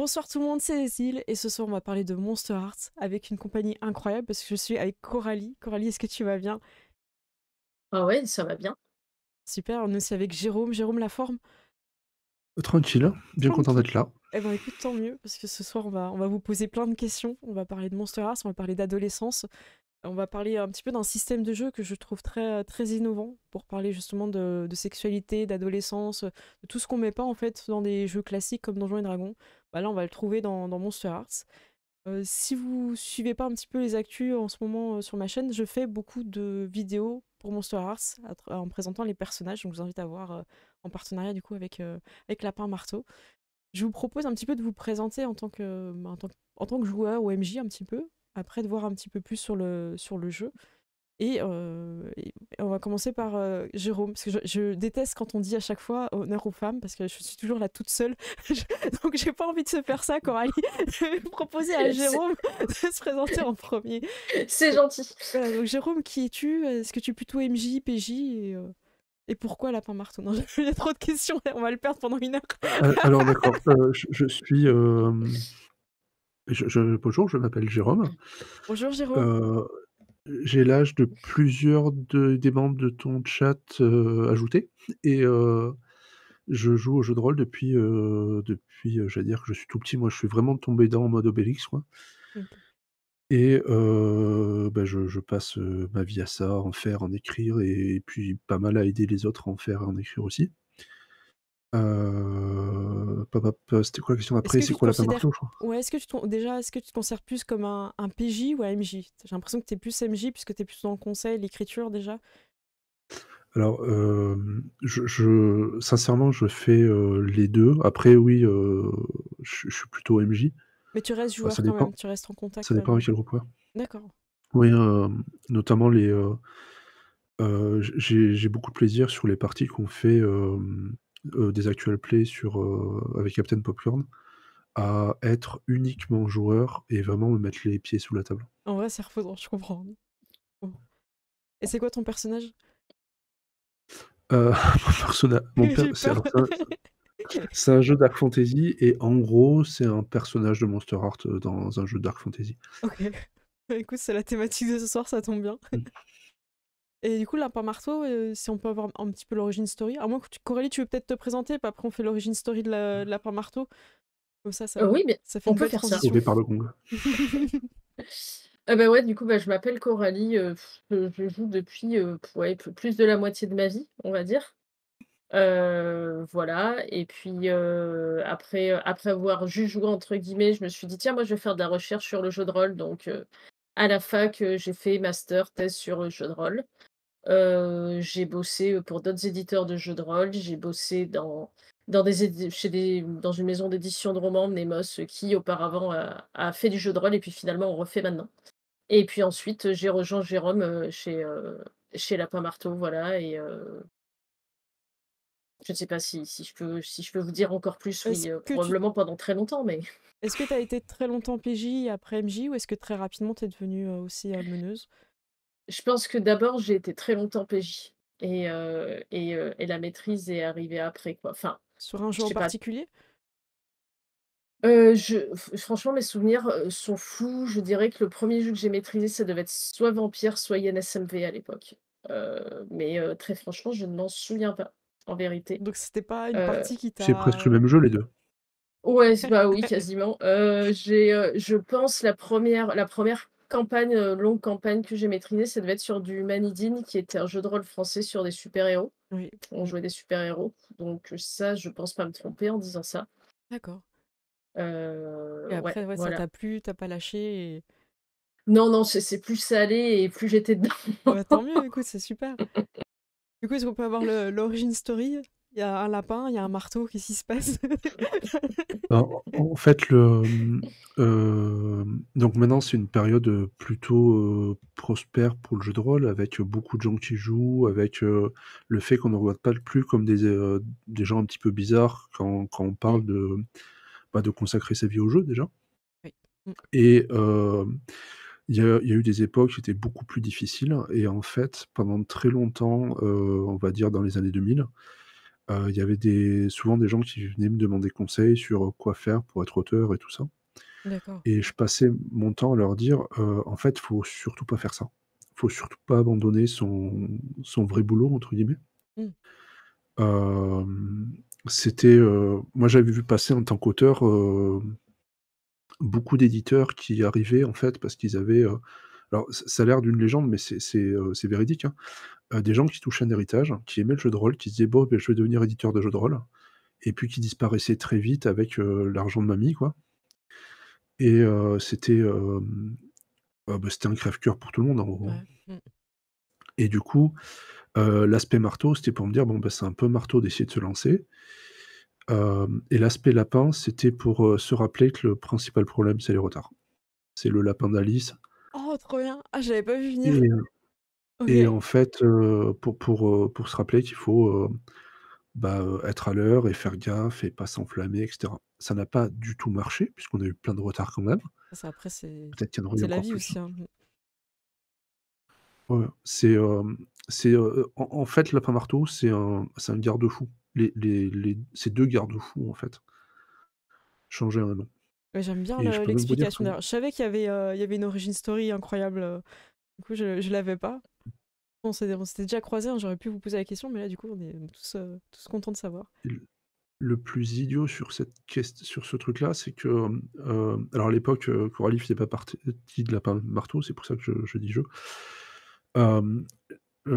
Bonsoir tout le monde, c'est Cécile et ce soir on va parler de Monster Hearts avec une compagnie incroyable parce que je suis avec Coralie. Coralie, est-ce que tu vas bien? Ah ouais, ça va bien. Super, on est aussi avec Jérôme. Jérôme, la forme? Tranquille, bien content Tranquille. d'être là. Eh ben écoute, tant mieux parce que ce soir on va vous poser plein de questions. On va parler de Monster Hearts, on va parler d'adolescence. On va parler un petit peu d'un système de jeu que je trouve très innovant pour parler justement de sexualité, d'adolescence, de tout ce qu'on met pas en fait dans des jeux classiques comme Donjons et Dragons. Bah là, on va le trouver dans Monster Hearts. Si vous suivez pas un petit peu les actus en ce moment sur ma chaîne, je fais beaucoup de vidéos pour Monster Hearts en présentant les personnages, donc je vous invite à voir en partenariat du coup avec Lapin Marteau. Je vous propose un petit peu de vous présenter en tant que joueur ou MJ un petit peu, après de voir un petit peu plus sur le jeu. Et on va commencer par Jérôme, parce que je déteste quand on dit à chaque fois honneur aux femmes, parce que je suis toujours là toute seule. Donc j'ai pas envie de se faire ça, Coralie. Je vais proposer à C'est Jérôme de se présenter en premier. c'est Donc, gentil. voilà, donc Jérôme, qui es-tu? Est-ce que tu es plutôt MJ, PJ et pourquoi Lapin Marteau? Non, il y a trop de questions, on va le perdre pendant une heure. Alors d'accord, je suis, bonjour, je m'appelle Jérôme. Bonjour Jérôme. Heu, j'ai l'âge de plusieurs des membres de ton chat, ajoutés et je joue aux jeux de rôle depuis, j'allais dire que je suis tout petit. Moi, je suis vraiment tombé dedans en mode Obélix, quoi Ok. et bah, je passe, ma vie à ça, en faire, en écrire et puis pas mal à aider les autres à en faire et en écrire aussi. C'était quoi la question Est-ce après? que C'est tu te quoi Lapin considères... Marteau, je crois? Ouais, déjà, est-ce que tu te considères plus comme un PJ ou un MJ? J'ai l'impression que tu es plus MJ puisque tu es plus dans le conseil, l'écriture déjà. Alors, je sincèrement, je fais, les 2. Après oui, je suis plutôt MJ. Mais tu restes Bah, joueur quand même, tu restes en contact ça quand dépend même. avec quel groupe, ouais. D'accord. Oui, notamment j'ai beaucoup de plaisir sur les parties qu'on fait, des actual plays avec Captain Popcorn, à être uniquement joueur et vraiment me mettre les pieds sous la table. En vrai, c'est reposant, je comprends. Bon. Et c'est quoi ton personnage? Mon personnage, J'ai c'est peur. alors c'est un jeu Dark Fantasy et en gros, c'est un personnage de Monster Hearts, dans un jeu Dark Fantasy. Ok. Bah, écoute, c'est la thématique de ce soir, ça tombe bien. Mmh. Et du coup, Lapin Marteau, si on peut avoir un petit peu l'origine story. À moins que Coralie, tu veux peut-être te présenter, puis après on fait l'origine story de Lapin Marteau. Comme ça, Oui, mais ça fait on une peut belle faire ça. transition. Sauvé par le gong. Ok. Bah, ouais, du coup, bah, je m'appelle Coralie, je joue depuis, ouais, plus de la moitié de ma vie, on va dire. Voilà et puis, après avoir «juste joué» entre guillemets, je me suis dit: «Tiens, moi, je vais faire de la recherche sur le jeu de rôle», donc à la fac, j'ai fait master, thèse sur le jeu de rôle. J'ai bossé, pour d'autres éditeurs de jeux de rôle. J'ai bossé dans des édi chez des dans une maison d'édition de romans, Nemos, qui auparavant a fait du jeu de rôle et puis finalement on refait maintenant. Et puis ensuite, j'ai rejoint Jérôme, chez Lapin Marteau, voilà et je ne sais pas si je peux vous dire encore plus, Est-ce oui, que tu probablement pendant très longtemps, mais est-ce que tu as été très longtemps PJ et après MJ ou est-ce que très rapidement tu es devenue aussi meneuse? je pense que d'abord j'ai été très longtemps PJ et la maîtrise est arrivée après, quoi. Enfin, Sur un je jeu en sais pas. particulier? Franchement, mes souvenirs, sont flous. Je dirais que le premier jeu que j'ai maîtrisé, ça devait être soit Vampire, soit INSMV à l'époque. Mais très franchement, je ne m'en souviens pas, en vérité. Donc c'était pas une Heu, partie qui C'est presque le t'a... même jeu, les 2. Ouais, bah, oui, quasiment. Je pense la première campagne, longue campagne que j'ai maîtrisée, ça devait être sur du Manidine, qui était un jeu de rôle français sur des super-héros. Oui. On jouait des super-héros, donc ça, je pense pas me tromper en disant ça. D'accord. Et Ouais, après, ouais, ça voilà. t'a plu, t'as pas lâché. Non, non, c'est plus ça allait et plus j'étais dedans. Bah, tant mieux, écoute, c'est super. Du coup, est-ce qu'on peut avoir l'origin story? Il y a un lapin, il y a un marteau, qu'est-ce qui se passe? En fait, donc maintenant, c'est une période, plutôt, prospère pour le jeu de rôle avec, beaucoup de gens qui jouent, avec, le fait qu'on ne regarde pas plus comme des gens un petit peu bizarres quand on Mm. parle de consacrer sa vie au jeu déjà Oui. Mm. et il y a eu des époques qui étaient beaucoup plus difficiles et en fait, pendant très longtemps, on va dire dans les années 2000, Il y avait souvent des gens qui venaient me demander conseil sur, quoi faire pour être auteur et tout ça D'accord. et je passais mon temps à leur dire: En fait, faut surtout pas faire ça. Faut surtout pas abandonner son "vrai boulot" entre guillemets». Mmh. Hem, moi j'avais vu passer en tant qu'auteur, beaucoup d'éditeurs qui arrivaient en fait parce qu'ils avaient, alors ça a l'air d'une légende mais c'est véridique, hein. Des gens qui touchaient un héritage, qui aimaient le jeu de rôle, qui se disaient: «Bon, beh, je vais devenir éditeur de jeux de rôle» et puis qui disparaissaient très vite avec, l'argent de mamie, quoi et c'était un crève-cœur pour tout le monde, en gros, hein Ouais. Mmh. et du coup, l'aspect marteau, c'était pour me dire: «Bon, bah, c'est un peu marteau d'essayer de se lancer». Et l'aspect lapin, c'était pour, se rappeler que le principal problème, c'est les retards. C'est le lapin d'Alice Oh, trop bien! Ah, j'avais pas vu venir. et en OK. fait, pour se rappeler qu'il faut, être à l'heure et faire gaffe et pas s'enflammer et cetera. Ça n'a pas du tout marché puisqu'on a eu plein de retards quand même. Ça après Peut-être qu'il y en aurait eu c'est la encore vie plus. aussi, hein. Mmh. Ouais, ouais. En fait, lapin marteau, c'est un garde-fou. C'est 2 garde-fous, en fait, changer un nom Ouais, j'aime bien et je peux même vous dire l'explication que derrière. Je savais qu'il y avait une origin story incroyable, du coup je l'avais pas. On s'était déjà croisés, hein, j'aurais pu vous poser la question, mais là du coup on est tous contents de savoir. le plus idiot sur ce truc-là, c'est que, alors à l'époque, Coralie faisait pas partie de Lapin Marteau, c'est pour ça que je dis «je». Hem,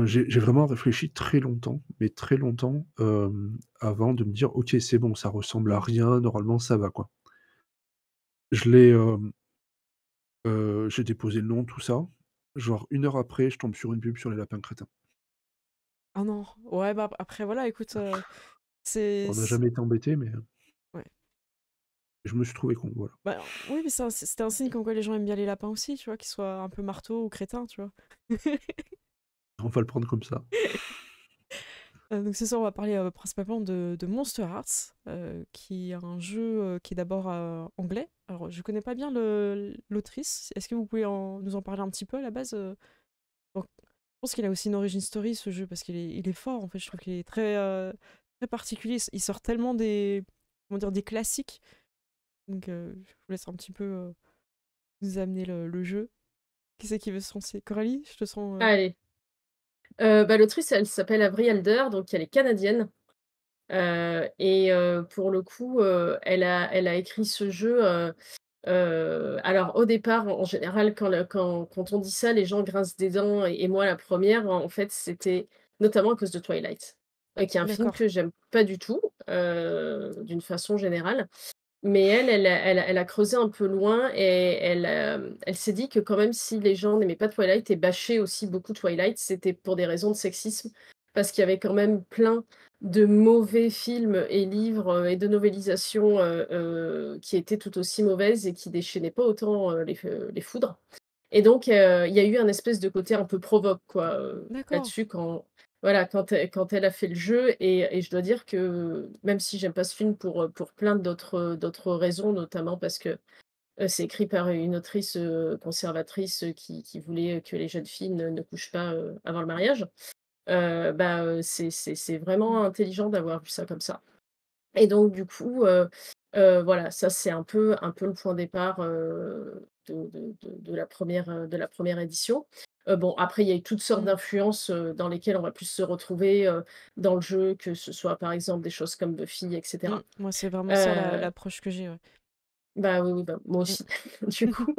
j'ai vraiment réfléchi très longtemps, mais très longtemps, avant de me dire: «OK, c'est bon, ça ressemble à Mmh. rien, normalement ça va, quoi». Je l'ai, j'ai déposé le nom, tout ça. Genre 1 heure après, je tombe sur une pub sur les lapins crétins. Ah non, ouais, bah, après voilà, écoute, c'est On n'a jamais été embêtés, mais ouais. je me suis trouvé con, voilà. Bah, oui, mais c'était un signe comme quoi les gens aiment bien les lapins aussi, tu vois? Qu'ils soient un peu marteaux ou crétins, tu vois? On va le prendre comme ça. Donc ce soir, on va parler, principalement de Monster Hearts, qui est un jeu, qui est d'abord, anglais. Alors je connais pas bien l'autrice. Est-ce que vous pouvez nous en parler un petit peu à la base, Donc je pense qu'il a aussi une origin story ce jeu parce qu'il est fort en fait, je trouve qu'il est très particulier. Il sort tellement des comment dire? Des classiques. Donc je vous laisse un petit peu, nous amener le jeu. Qui c'est qui veut se lancer? Coralie? Je te sens, Allez, l'autrice, elle s'appelle Avril Alder, donc elle est canadienne, pour le coup, elle a écrit ce jeu, alors au départ, en général, quand on dit ça, les gens grincent des dents et moi la première. En fait, c'était notamment à cause de Twilight, qui est un film d'accord. que j'aime pas du tout, d'une façon générale. Mais elle a creusé un peu loin et elle s'est dit que quand même si les gens n'aimaient pas Twilight et bâchaient aussi beaucoup Twilight, c'était pour des raisons de sexisme. Parce qu'il y avait quand même plein de mauvais films et livres, et de novélisations, qui étaient tout aussi mauvaises et qui déchaînaient pas autant, les foudres. Et donc, il y a eu un espèce de côté un peu provoque quoi, D'accord. là-dessus quand elle a fait le jeu et je dois dire que même si j'aime pas ce film pour plein d'autres raisons, notamment parce que, c'est écrit par une autrice, conservatrice, qui voulait que les jeunes filles ne couchent pas, avant le mariage. C'est Mmh. vraiment intelligent d'avoir vu ça comme ça. Et donc du coup, voilà, ça c'est un peu le point de départ, de la première édition. Bon après il y a eu toutes sortes Mmh. d'influences, dans lesquelles on va plus se retrouver, dans le jeu, que ce soit par exemple des choses comme Buffy et Mmh. cetera. Moi, c'est vraiment ça Heu, l'approche que j'ai, ouais. Bah, oui, oui, bah, moi Mmh. aussi du coup.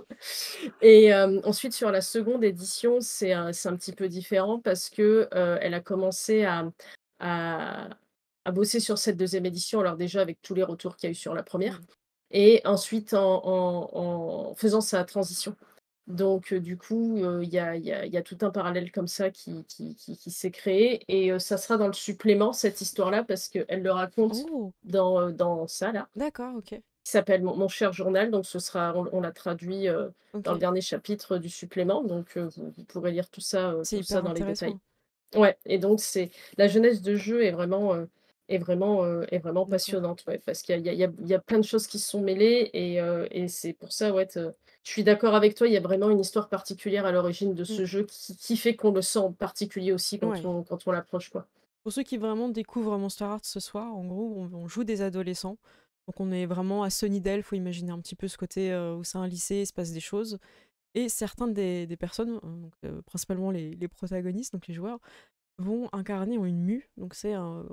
Et ensuite sur la seconde édition, c'est un petit peu différent parce que, elle a commencé à à bosser sur cette deuxième édition, alors déjà avec tous les retours qu'il y a eu sur la première, Mmh. et ensuite en faisant sa transition. Donc du coup, il y a tout un parallèle comme ça qui s'est créé et ça sera dans le supplément cette histoire-là parce qu'elle le raconte Oh! dans ça là, D'accord, OK. qui s'appelle Mon cher journal, donc ce sera on l'a traduit, dans le OK. dernier chapitre du supplément, donc vous pourrez lire C'est tout ça hyper dans les détails. intéressant. Ouais, et donc c'est la jeunesse de jeu est vraiment D'accord. passionnante, ouais, parce qu'il y a plein de choses qui se sont mêlées et c'est pour ça, ouais, je suis d'accord avec toi, il y a vraiment une histoire particulière à l'origine de Mmh. ce jeu qui fait qu'on le sent particulier aussi quand Ouais. on l'approche, quoi. Pour ceux qui vraiment découvrent Monster Hearts ce soir, en gros, on joue des adolescents. Donc on est vraiment à Sunnydale, faut imaginer un petit peu ce côté où c'est un lycée, il se passe des choses. Et certains des personnes, donc, principalement les protagonistes, donc les joueurs, vont incarner en une mue. Donc c'est un...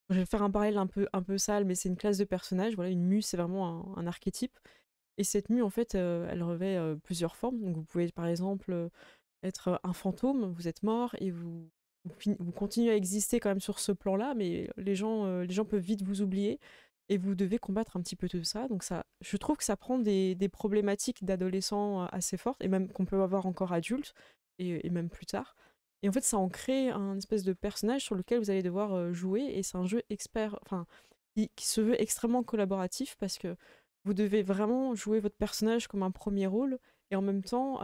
Je vais faire un parallèle un peu sale, mais c'est une classe de personnages. Voilà, une mue, c'est vraiment un archétype. Et cette mue, en fait, elle revêt plusieurs formes. Donc vous pouvez, par exemple, être un fantôme, vous êtes mort et vous continuez à exister quand même sur ce plan-là, mais les gens peuvent vite vous oublier et vous devez combattre un petit peu tout ça. Donc ça, je trouve que ça prend des problématiques d'adolescents assez fortes et même qu'on peut avoir encore adultes et même plus tard. Et en fait, ça en crée un espèce de personnage sur lequel vous allez devoir jouer et c'est un jeu expert, enfin, qui se veut extrêmement collaboratif parce que vous devez vraiment jouer votre personnage comme un premier rôle et en même temps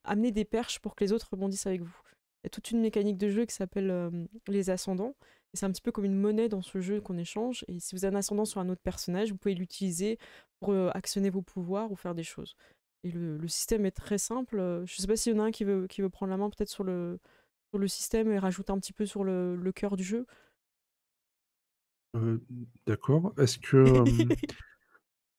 amener des perches pour que les autres rebondissent avec vous. Il y a toute une mécanique de jeu qui s'appelle les ascendants. Et c'est un petit peu comme une monnaie dans ce jeu qu'on échange. Et si vous avez un ascendant sur un autre personnage, vous pouvez l'utiliser pour actionner vos pouvoirs ou faire des choses. Et le système est très simple. Je sais pas s'il y en a un qui veut prendre la main peut-être sur le système et rajouter un petit peu sur le cœur du jeu. D'accord. Est-ce que,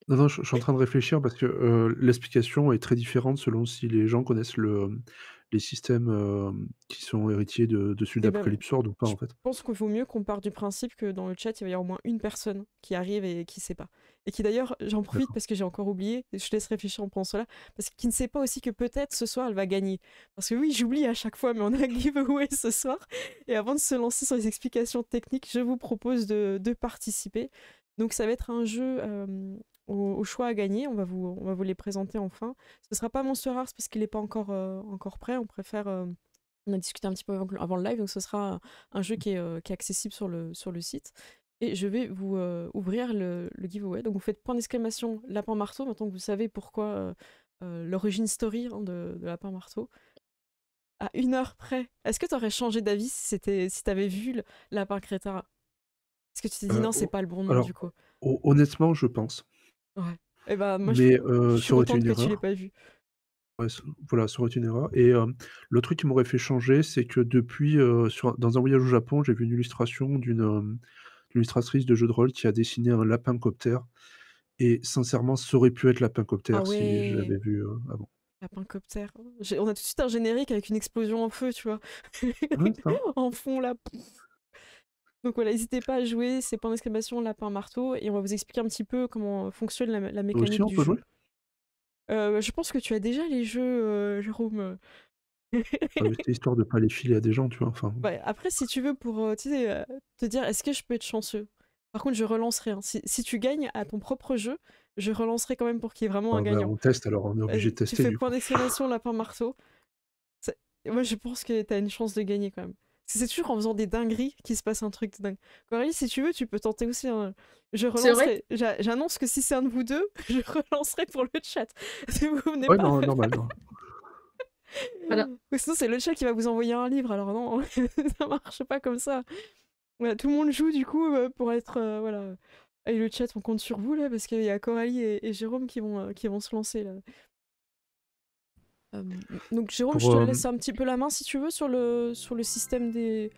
non, non, je suis en train de réfléchir parce que, l'explication est très différente selon si les gens connaissent les systèmes, qui sont héritiers de celui Et ben, d'Apocalypse World ou pas, je en fait. pense qu'il vaut mieux qu'on parte du principe que dans le chat, il va y avoir au moins une personne qui arrive et qui sait pas. Et qui d'ailleurs, j'en profite D'accord. parce que j'ai encore oublié, et je te laisse réfléchir en pensant cela, parce qu'il ne sait pas aussi que peut-être ce soir elle va gagner. Parce que oui, j'oublie à chaque fois, mais on a un giveaway ce soir. Et avant de se lancer sur les explications techniques, je vous propose de participer. Donc ça va être un jeu au choix à gagner, on va vous les présenter enfin. Ce sera pas Monster Hearts parce qu'il n'est pas encore prêt, on préfère... on a discuté un petit peu avant le live, donc ce sera un jeu qui est accessible sur le site. Et je vais vous ouvrir le giveaway. Donc vous faites point d'exclamation Lapin Marteau, maintenant que vous savez pourquoi l'origine story hein, de Lapin Marteau. À 1 heure près, est-ce que tu aurais changé d'avis si t'avais vu le Lapin Crétin? Est-ce que tu t'es dit non, c'est Ho pas le bon nom du alors, coup? honnêtement, je pense. Ouais. Et bah moi Mais, je suis ça aurait été contente une que tu l'aies erreur. pas vu. Ouais, voilà, ça aurait été une erreur et le truc qui m'aurait fait changer, c'est que depuis, dans un voyage au Japon, j'ai vu une illustration d'une illustratrice de jeu de rôle qui a dessiné un lapin-coptère et sincèrement, ça aurait pu être Ah lapin-coptère si je ouais, l'avais vu, avant. Lapin Copter. On a tout de suite un générique avec une explosion en feu, tu vois. Ouais, ça. En fond là. Donc voilà, n'hésitez pas à jouer, c'est point d'exclamation lapin marteau, et on va vous expliquer un petit peu comment fonctionne la Toi aussi, mécanique on du peut jouer? jeu. Je pense que tu as déjà les jeux, Jérôme. Non, mais c'était histoire de pas les filer à des gens, tu vois? Enfin, Ouais, après, si tu veux, pour tu sais, te dire est-ce que je peux être chanceux. Par contre, je relancerai. Hein. Si tu gagnes à ton propre jeu, je relancerai quand même pour qu'il y ait vraiment un bah, gagnant. on teste alors, on est obligé de Vas-y, tu tester fais du point coup. d'exclamation lapin marteau. Ça- Moi, je pense que t'as une chance de gagner quand même. Parce que c'est toujours en faisant des dingueries qu'il se passe un truc de dingue. Coralie, si tu veux, tu peux tenter aussi. Hein. Je C'est vrai? relancerai. J'annonce que si c'est un de vous deux, je relancerai pour le chat. Si vous venez Ouais, pas. non, normal, non. Voilà. Ou sinon, c'est le chat qui va vous envoyer un livre. Alors non, ça marche pas comme ça. Voilà, tout le monde joue du coup pour être. Voilà. Et le chat, on compte sur vous là, parce qu'il y a Coralie et Jérôme qui vont se lancer là. Euh, donc Jérôme, je Pour, te laisse un petit peu la main si tu veux sur le système des...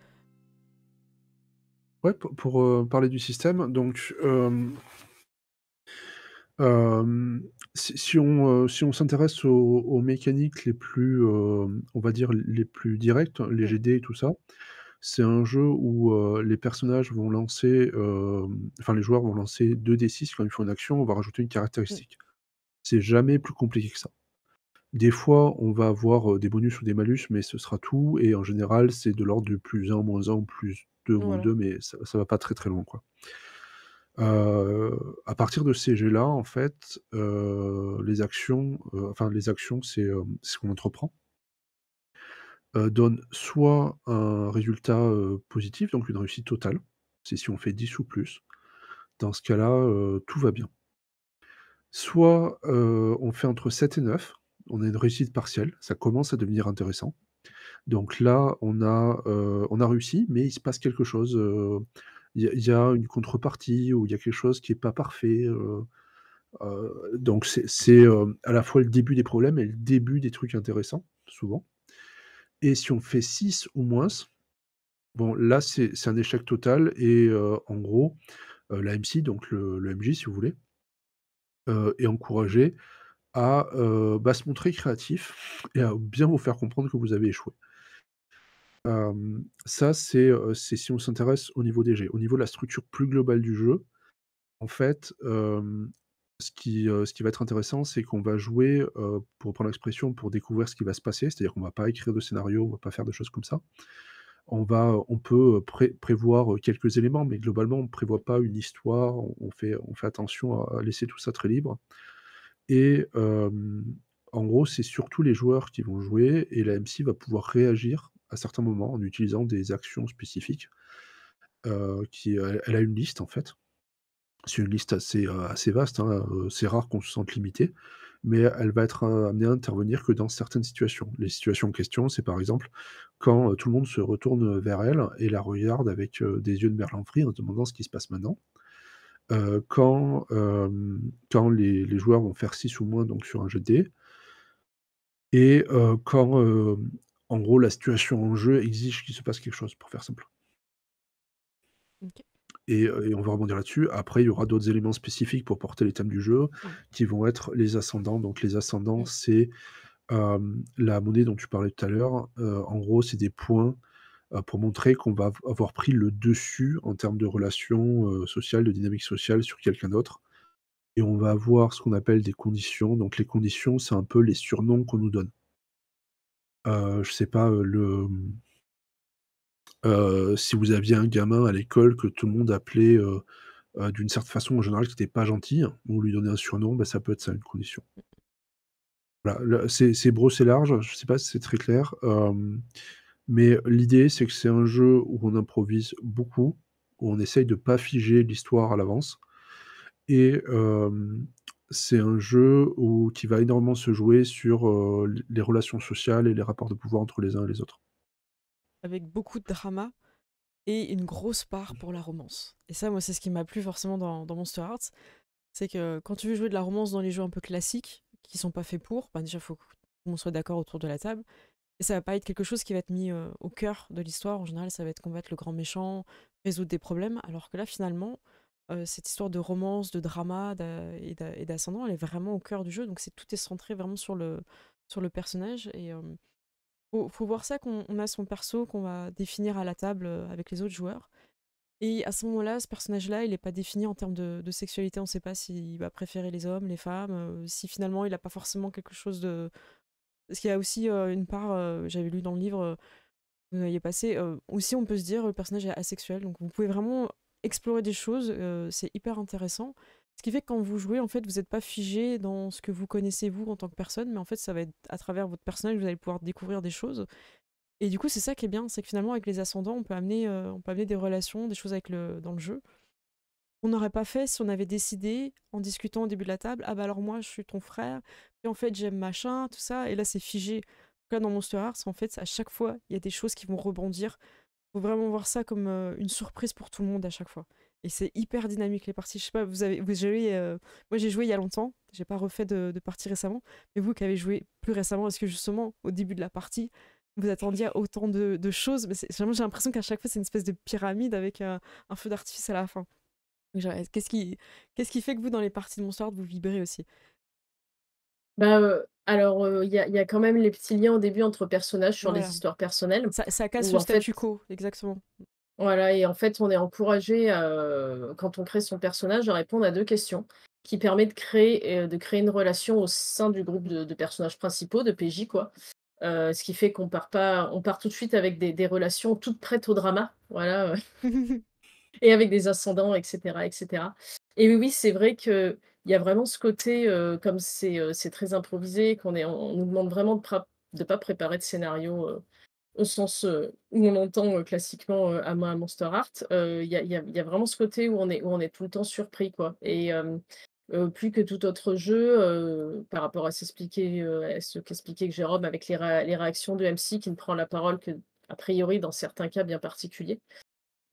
ouais, pour, parler du système, donc, si on s'intéresse aux mécaniques les plus, on va dire les plus directes, les Mm, GD et tout ça, c'est un jeu où, les personnages vont lancer, enfin les joueurs vont lancer 2 D6 quand ils font une action, on va rajouter une mm. caractéristique. C'est jamais plus compliqué que ça. Des fois, on va avoir, des bonus ou des malus, mais ce sera tout et en général, c'est de l'ordre de +1, -1 ou +2, Voilà. -2, mais ça va pas très, très loin, quoi. À partir de ces jets-là, en fait, les actions, c'est ce qu'on entreprend, donnent soit un résultat, positif, donc une réussite totale, c'est si on fait 10 ou plus. Dans ce cas-là, tout va bien. Soit, on fait entre 7 et 9, on a une réussite partielle, ça commence à devenir intéressant. Donc là, on a réussi, mais il se passe quelque chose, il y a une contrepartie ou il y a quelque chose qui est pas parfait, donc c'est à la fois le début des problèmes et le début des trucs intéressants, souvent et si on fait 6 ou moins, Bon, là, c'est un échec total et en gros, la MC, donc le MJ, si vous voulez, est encouragé à, bah, se montrer créatif et à bien vous faire comprendre que vous avez échoué. Ça, c'est si on s'intéresse au niveau des jets. Au niveau de la structure plus globale du jeu, en fait, ce qui va être intéressant, c'est qu'on va jouer, pour reprendre l'expression, pour découvrir ce qui va se passer. C'est-à-dire qu'on va pas écrire de scénario, on va pas faire de choses comme ça. On peut, prévoir, quelques éléments, mais globalement, on prévoit pas une histoire, on fait attention à laisser tout ça très libre et en gros, c'est surtout les joueurs qui vont jouer et la MC va pouvoir réagir à certains moments en utilisant des actions spécifiques, elle a une liste, en fait. C'est une liste assez vaste, hein, c'est rare qu'on se sente limité, mais elle va être, amenée à intervenir que dans certaines situations. Les situations en question, c'est par exemple quand, tout le monde se retourne vers elle et la regarde avec, des yeux de merlan-frit en se demandant ce qui se passe maintenant. Quand les joueurs vont faire 6 ou moins donc sur un jet de dés et quand, en gros la situation en jeu exige qu'il se passe quelque chose, pour faire simple. OK. Et on va rebondir là-dessus. Après, il y aura d'autres éléments spécifiques pour porter les thèmes du jeu, Ouais. qui vont être les ascendants. Donc les ascendants, Mmh. c'est, la monnaie dont tu parlais tout à l'heure. En gros, c'est des points, pour montrer qu'on va avoir pris le dessus en termes de relations, sociales, de dynamique sociale sur quelqu'un d'autre et on va avoir ce qu'on appelle des conditions. Donc les conditions, c'est un peu les surnoms qu'on nous donne. Je sais pas, si vous aviez un gamin à l'école que tout le monde appelait, d'une certaine façon, en général, qui était pas gentil, on lui donnait un surnom, bah, ça peut être ça, une condition. Voilà, le c'est brossé large, je sais pas si c'est très clair, mais l'idée, c'est que c'est un jeu où on improvise beaucoup, où on essaye de pas figer l'histoire à l'avance et c'est un jeu qui va énormément se jouer sur, les relations sociales et les rapports de pouvoir entre les uns et les autres. Avec beaucoup de drama et une grosse part pour la romance. Et ça, moi, c'est ce qui m'a plu forcément dans Monster Hearts. C'est que quand tu veux jouer de la romance dans les jeux un peu classiques, qui sont pas faits pour, bah déjà, il faut que tout le monde soit d'accord autour de la table. Et ça va pas être quelque chose qui va être mis au cœur de l'histoire. En général, ça va être combattre le grand méchant, résoudre des problèmes. Alors que là, finalement, cette histoire de romance, de drama et d'ascendant, elle est vraiment au cœur du jeu. Donc tout est centré vraiment sur le personnage. Et faut voir ça qu'on on a son perso qu'on va définir à la table avec les autres joueurs. Et à ce moment-là, ce personnage-là, il n'est pas défini en termes de sexualité. On ne sait pas s'il va préférer les hommes, les femmes, si finalement il n'a pas forcément quelque chose de... Parce qu'il y a aussi une part, j'avais lu dans le livre, vous m'aviez passé, aussi on peut se dire le personnage est asexuel. Donc vous pouvez vraiment explorer des choses, c'est hyper intéressant. Ce qui fait que quand vous jouez, en fait, vous n'êtes pas figé dans ce que vous connaissez vous en tant que personne, mais en fait, ça va être à travers votre personnage, vous allez pouvoir découvrir des choses. Et du coup, c'est ça qui est bien, c'est que finalement, avec les ascendants, on peut amener des relations, des choses dans le jeu. On n'aurait pas fait si on avait décidé, en discutant au début de la table, ah bah alors moi, je suis ton frère, et en fait, j'aime machin, tout ça, et là, c'est figé. Là, dans Monster Hearts, en fait, à chaque fois, il y a des choses qui vont rebondir. Faut vraiment voir ça comme une surprise pour tout le monde à chaque fois. Et c'est hyper dynamique les parties. Je sais pas, vous joué, moi j'ai joué il y a longtemps, j'ai pas refait de partie récemment, mais vous qui avez joué plus récemment, est-ce que justement au début de la partie, vous attendiez à autant de choses, mais vraiment j'ai l'impression qu'à chaque fois c'est une espèce de pyramide avec un feu d'artifice à la fin. Donc, genre, qu'est-ce qui fait que vous dans les parties de Monster Heart vous vibrez aussi? Bah, alors, il y a quand même les petits liens au début entre personnages sur les Voilà, histoires personnelles ça casse où le en fait statu quo, exactement. voilà et en fait, on est encouragé, quand on crée son personnage, à répondre à 2 questions qui permet de créer une relation au sein du groupe de personnages principaux, de PJ quoi. Ce qui fait on part tout de suite avec des relations toutes prêtes au drama, voilà, et avec des ascendants et cetera et cetera. Et oui, oui, c'est vrai qu'il y a vraiment ce côté, comme c'est très improvisé, on nous demande vraiment de pas préparer de scénario, au sens, où on entend, classiquement, à Monster Heart, il y a vraiment ce côté où on est tout le temps surpris, quoi et plus que tout autre jeu, par rapport à ce qu'expliquait Jérôme avec les réactions de MC qui ne prend la parole que a priori dans certains cas bien particuliers.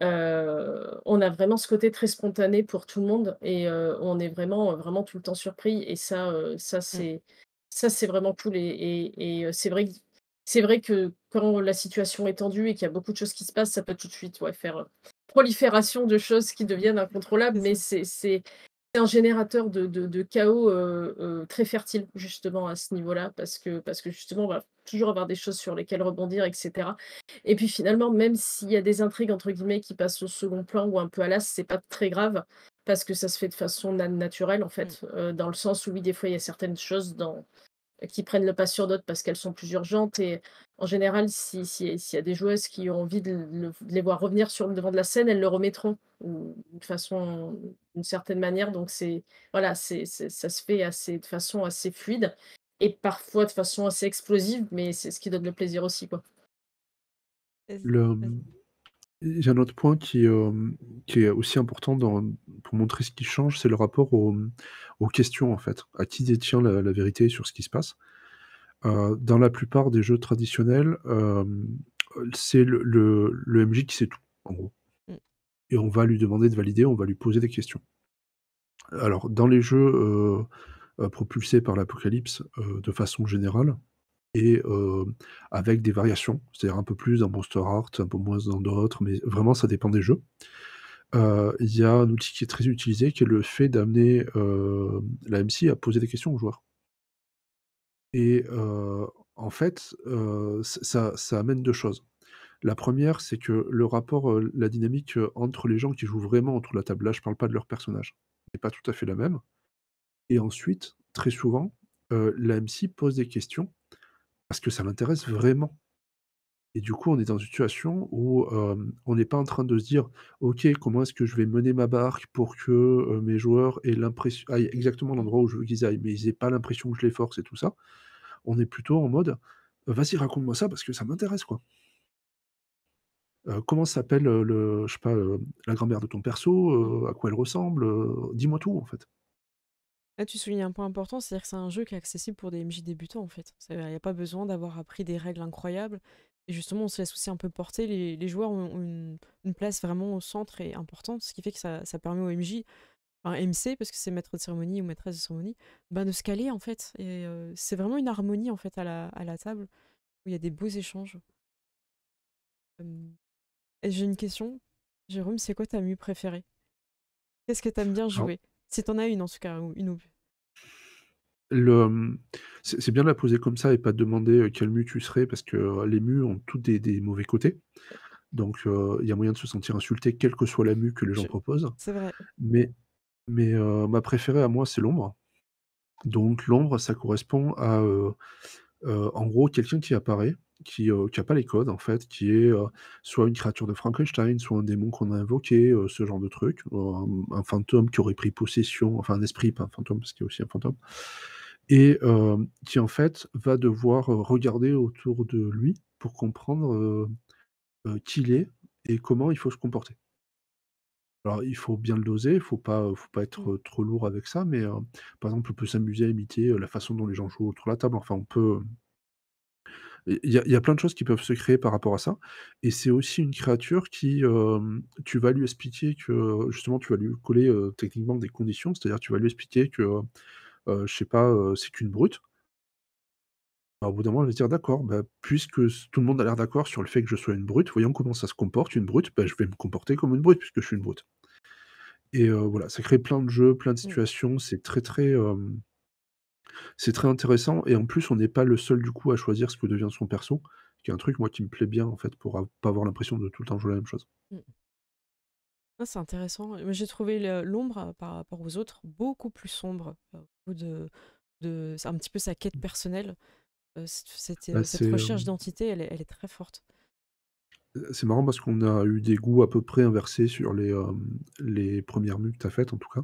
On a vraiment ce côté très spontané pour tout le monde et on est vraiment, vraiment tout le temps surpris et ça, Mm. c'est vraiment cool et c'est vrai c'est vrai que quand la situation est tendue et qu'il y a beaucoup de choses qui se passent, ça peut tout de suite, ouais, faire, prolifération de choses qui deviennent incontrôlables, C'est mais ça. c'est un générateur de chaos, très fertile justement à ce niveau-là parce que justement on va toujours avoir des choses sur lesquelles rebondir et cetera et puis finalement, même s'il y a des «intrigues» entre guillemets qui passent au second plan ou un peu à l'as, c'est pas très grave parce que ça se fait de façon naturelle en Mm. fait, dans le sens où oui, des fois, il y a certaines choses qui prennent le pas sur d'autres parce qu'elles sont plus urgentes et en général, s'il y a des joueuses qui ont envie de les voir revenir sur le devant de la scène, elles le remettront ou de façon d'une certaine manière donc c'est voilà, ça se fait de façon assez fluide et parfois de façon assez explosive, mais c'est ce qui donne le plaisir aussi, quoi. Vas-y, Le, vas-y. il y a un autre point qui est aussi important pour montrer ce qui change, c'est le rapport aux questions, en fait. À qui détient la vérité sur ce qui se passe. Dans la plupart des jeux traditionnels, c'est le MJ qui sait tout, en gros. Mm. Et on va lui demander de valider, on va lui poser des questions. Alors, dans les jeux propulsés par l'Apocalypse, de façon générale, et avec des variations, c'est-à-dire un peu plus dans Monster Heart, un peu moins dans d'autres, mais vraiment ça dépend des jeux. Il y a un outil qui est très utilisé, qui est le fait d'amener la MC à poser des questions aux joueurs. Et en fait, ça amène deux choses. La première, c'est que le rapport, la dynamique entre les gens qui jouent vraiment autour de la table, là je parle pas de leur personnage, n'est pas tout à fait la même. Et ensuite, très souvent, la MC pose des questions parce que ça l'intéresse vraiment. Et du coup, on est dans une situation où, on n'est pas en train de se dire: «OK, comment est-ce que je vais mener ma barque pour que, mes joueurs aillent exactement à Mm. l'endroit où je veux qu'ils aillent, mais ils aient pas l'impression que je les force et tout ça». On est plutôt en mode: «Vas-y, raconte-moi ça parce que ça m'intéresse, quoi. Comment s'appelle, je sais pas, la grand-mère de ton Mm. perso? À quoi elle ressemble? Dis-moi tout, en fait». Là, tu soulignes un point important, c'est-à-dire que c'est un jeu qui est accessible pour des MJ débutants, en fait. Il n'y a pas besoin d'avoir appris des règles incroyables. Et justement, on se laisse aussi un peu porter. Les joueurs ont une place vraiment au centre et importante, ce qui fait que ça permet au MJ, enfin MC, parce que c'est maître de cérémonie ou maîtresse de cérémonie, ben, de se caler, en fait. Et c'est vraiment une harmonie, en fait, à la table, où il y a des beaux échanges. Euh, et j'ai une question. Jérôme, c'est quoi ta mue préférée? Qu'est-ce que t'aimes bien Alors jouer? Si t'en as une, en tout cas, ou une ou... le, c'est bien de la poser comme ça et pas de demander, quelle mue tu serais parce que, les mues ont toutes des mauvais côtés. Donc, il y a moyen de se sentir insulté quelle que soit la mue que les gens Je... proposent. C'est vrai. Mais ma préférée à moi, c'est l'ombre. Donc l'ombre, ça correspond à, en gros, quelqu'un qui apparaît, qui a pas les codes en fait, qui est, soit une créature de Frankenstein, soit un démon qu'on a invoqué, ce genre de truc, un fantôme qui aurait pris possession, enfin un esprit, pas un fantôme, parce qu'il y a aussi un fantôme et qui en fait va devoir, regarder autour de lui pour comprendre, qui il est et comment il faut se comporter. Alors il faut bien le doser, faut pas Mm. être, trop lourd avec ça, mais par exemple, on peut s'amuser à imiter, la façon dont les gens jouent autour de la table. Enfin, on peut, il y a plein de choses qui peuvent se créer par rapport à ça et c'est aussi une créature qui, tu vas lui expliquer que, justement, tu vas lui coller, techniquement des conditions. C'est-à-dire, tu vas lui expliquer que, je sais pas, c'est qu'une brute. Bah, au bout d'un moment, elle va se dire: «D'accord, bah, puisque tout le monde a l'air d'accord sur le fait que je sois une brute, voyons comment ça se comporte une brute, bah, je vais me comporter comme une brute puisque je suis une brute». Et voilà, ça crée plein de jeux, plein de Mm. situations, c'est très intéressant et en plus, on n'est pas le seul, du coup, à choisir ce que devient son perso, qui est un truc, moi, qui me plaît bien, en fait, pour pas avoir l'impression de tout le temps jouer la même chose. Mm. Ah, c'est intéressant. Moi, j'ai trouvé l'ombre par rapport aux autres beaucoup plus sombre. Au niveau c'est un petit peu sa quête personnelle. Bah, Cette recherche d'identité, elle est très forte. c'est marrant parce qu'on a eu des goûts à peu près inversés sur les premières mues que tu as faites, en tout cas.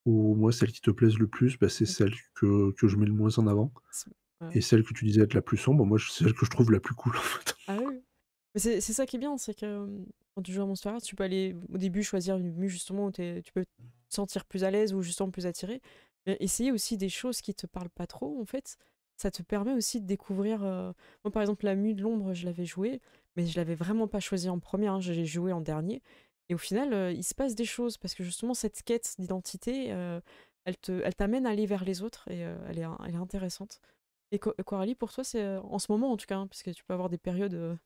Où moi, celles qui te plaisent le plus, bah, c'est Mm. celles que je mets le moins en avant C'est- ouais. et celle que tu disais être la plus sombre, moi, c'est celle que je trouve la plus cool, en fait. Ah oui. Mais c'est ça qui est bien, c'est que quand tu joues à Monster Hearts, tu peux aller au début choisir une mue justement où tu peux te sentir plus à l'aise ou justement plus attiré. Mais essayer aussi des choses qui te parlent pas trop, en fait, ça te permet aussi de découvrir. Moi, par exemple, la mue de l'ombre, je l'avais jouée, mais je l'avais vraiment pas choisie en première, hein, je l'ai jouée en dernier. Et au final, il se passe des choses parce que justement, cette quête d'identité, elle t'amène à aller vers les autres et elle est intéressante. Et Coralie, pour toi, c'est en ce moment en tout cas, hein, parce que tu peux avoir des périodes.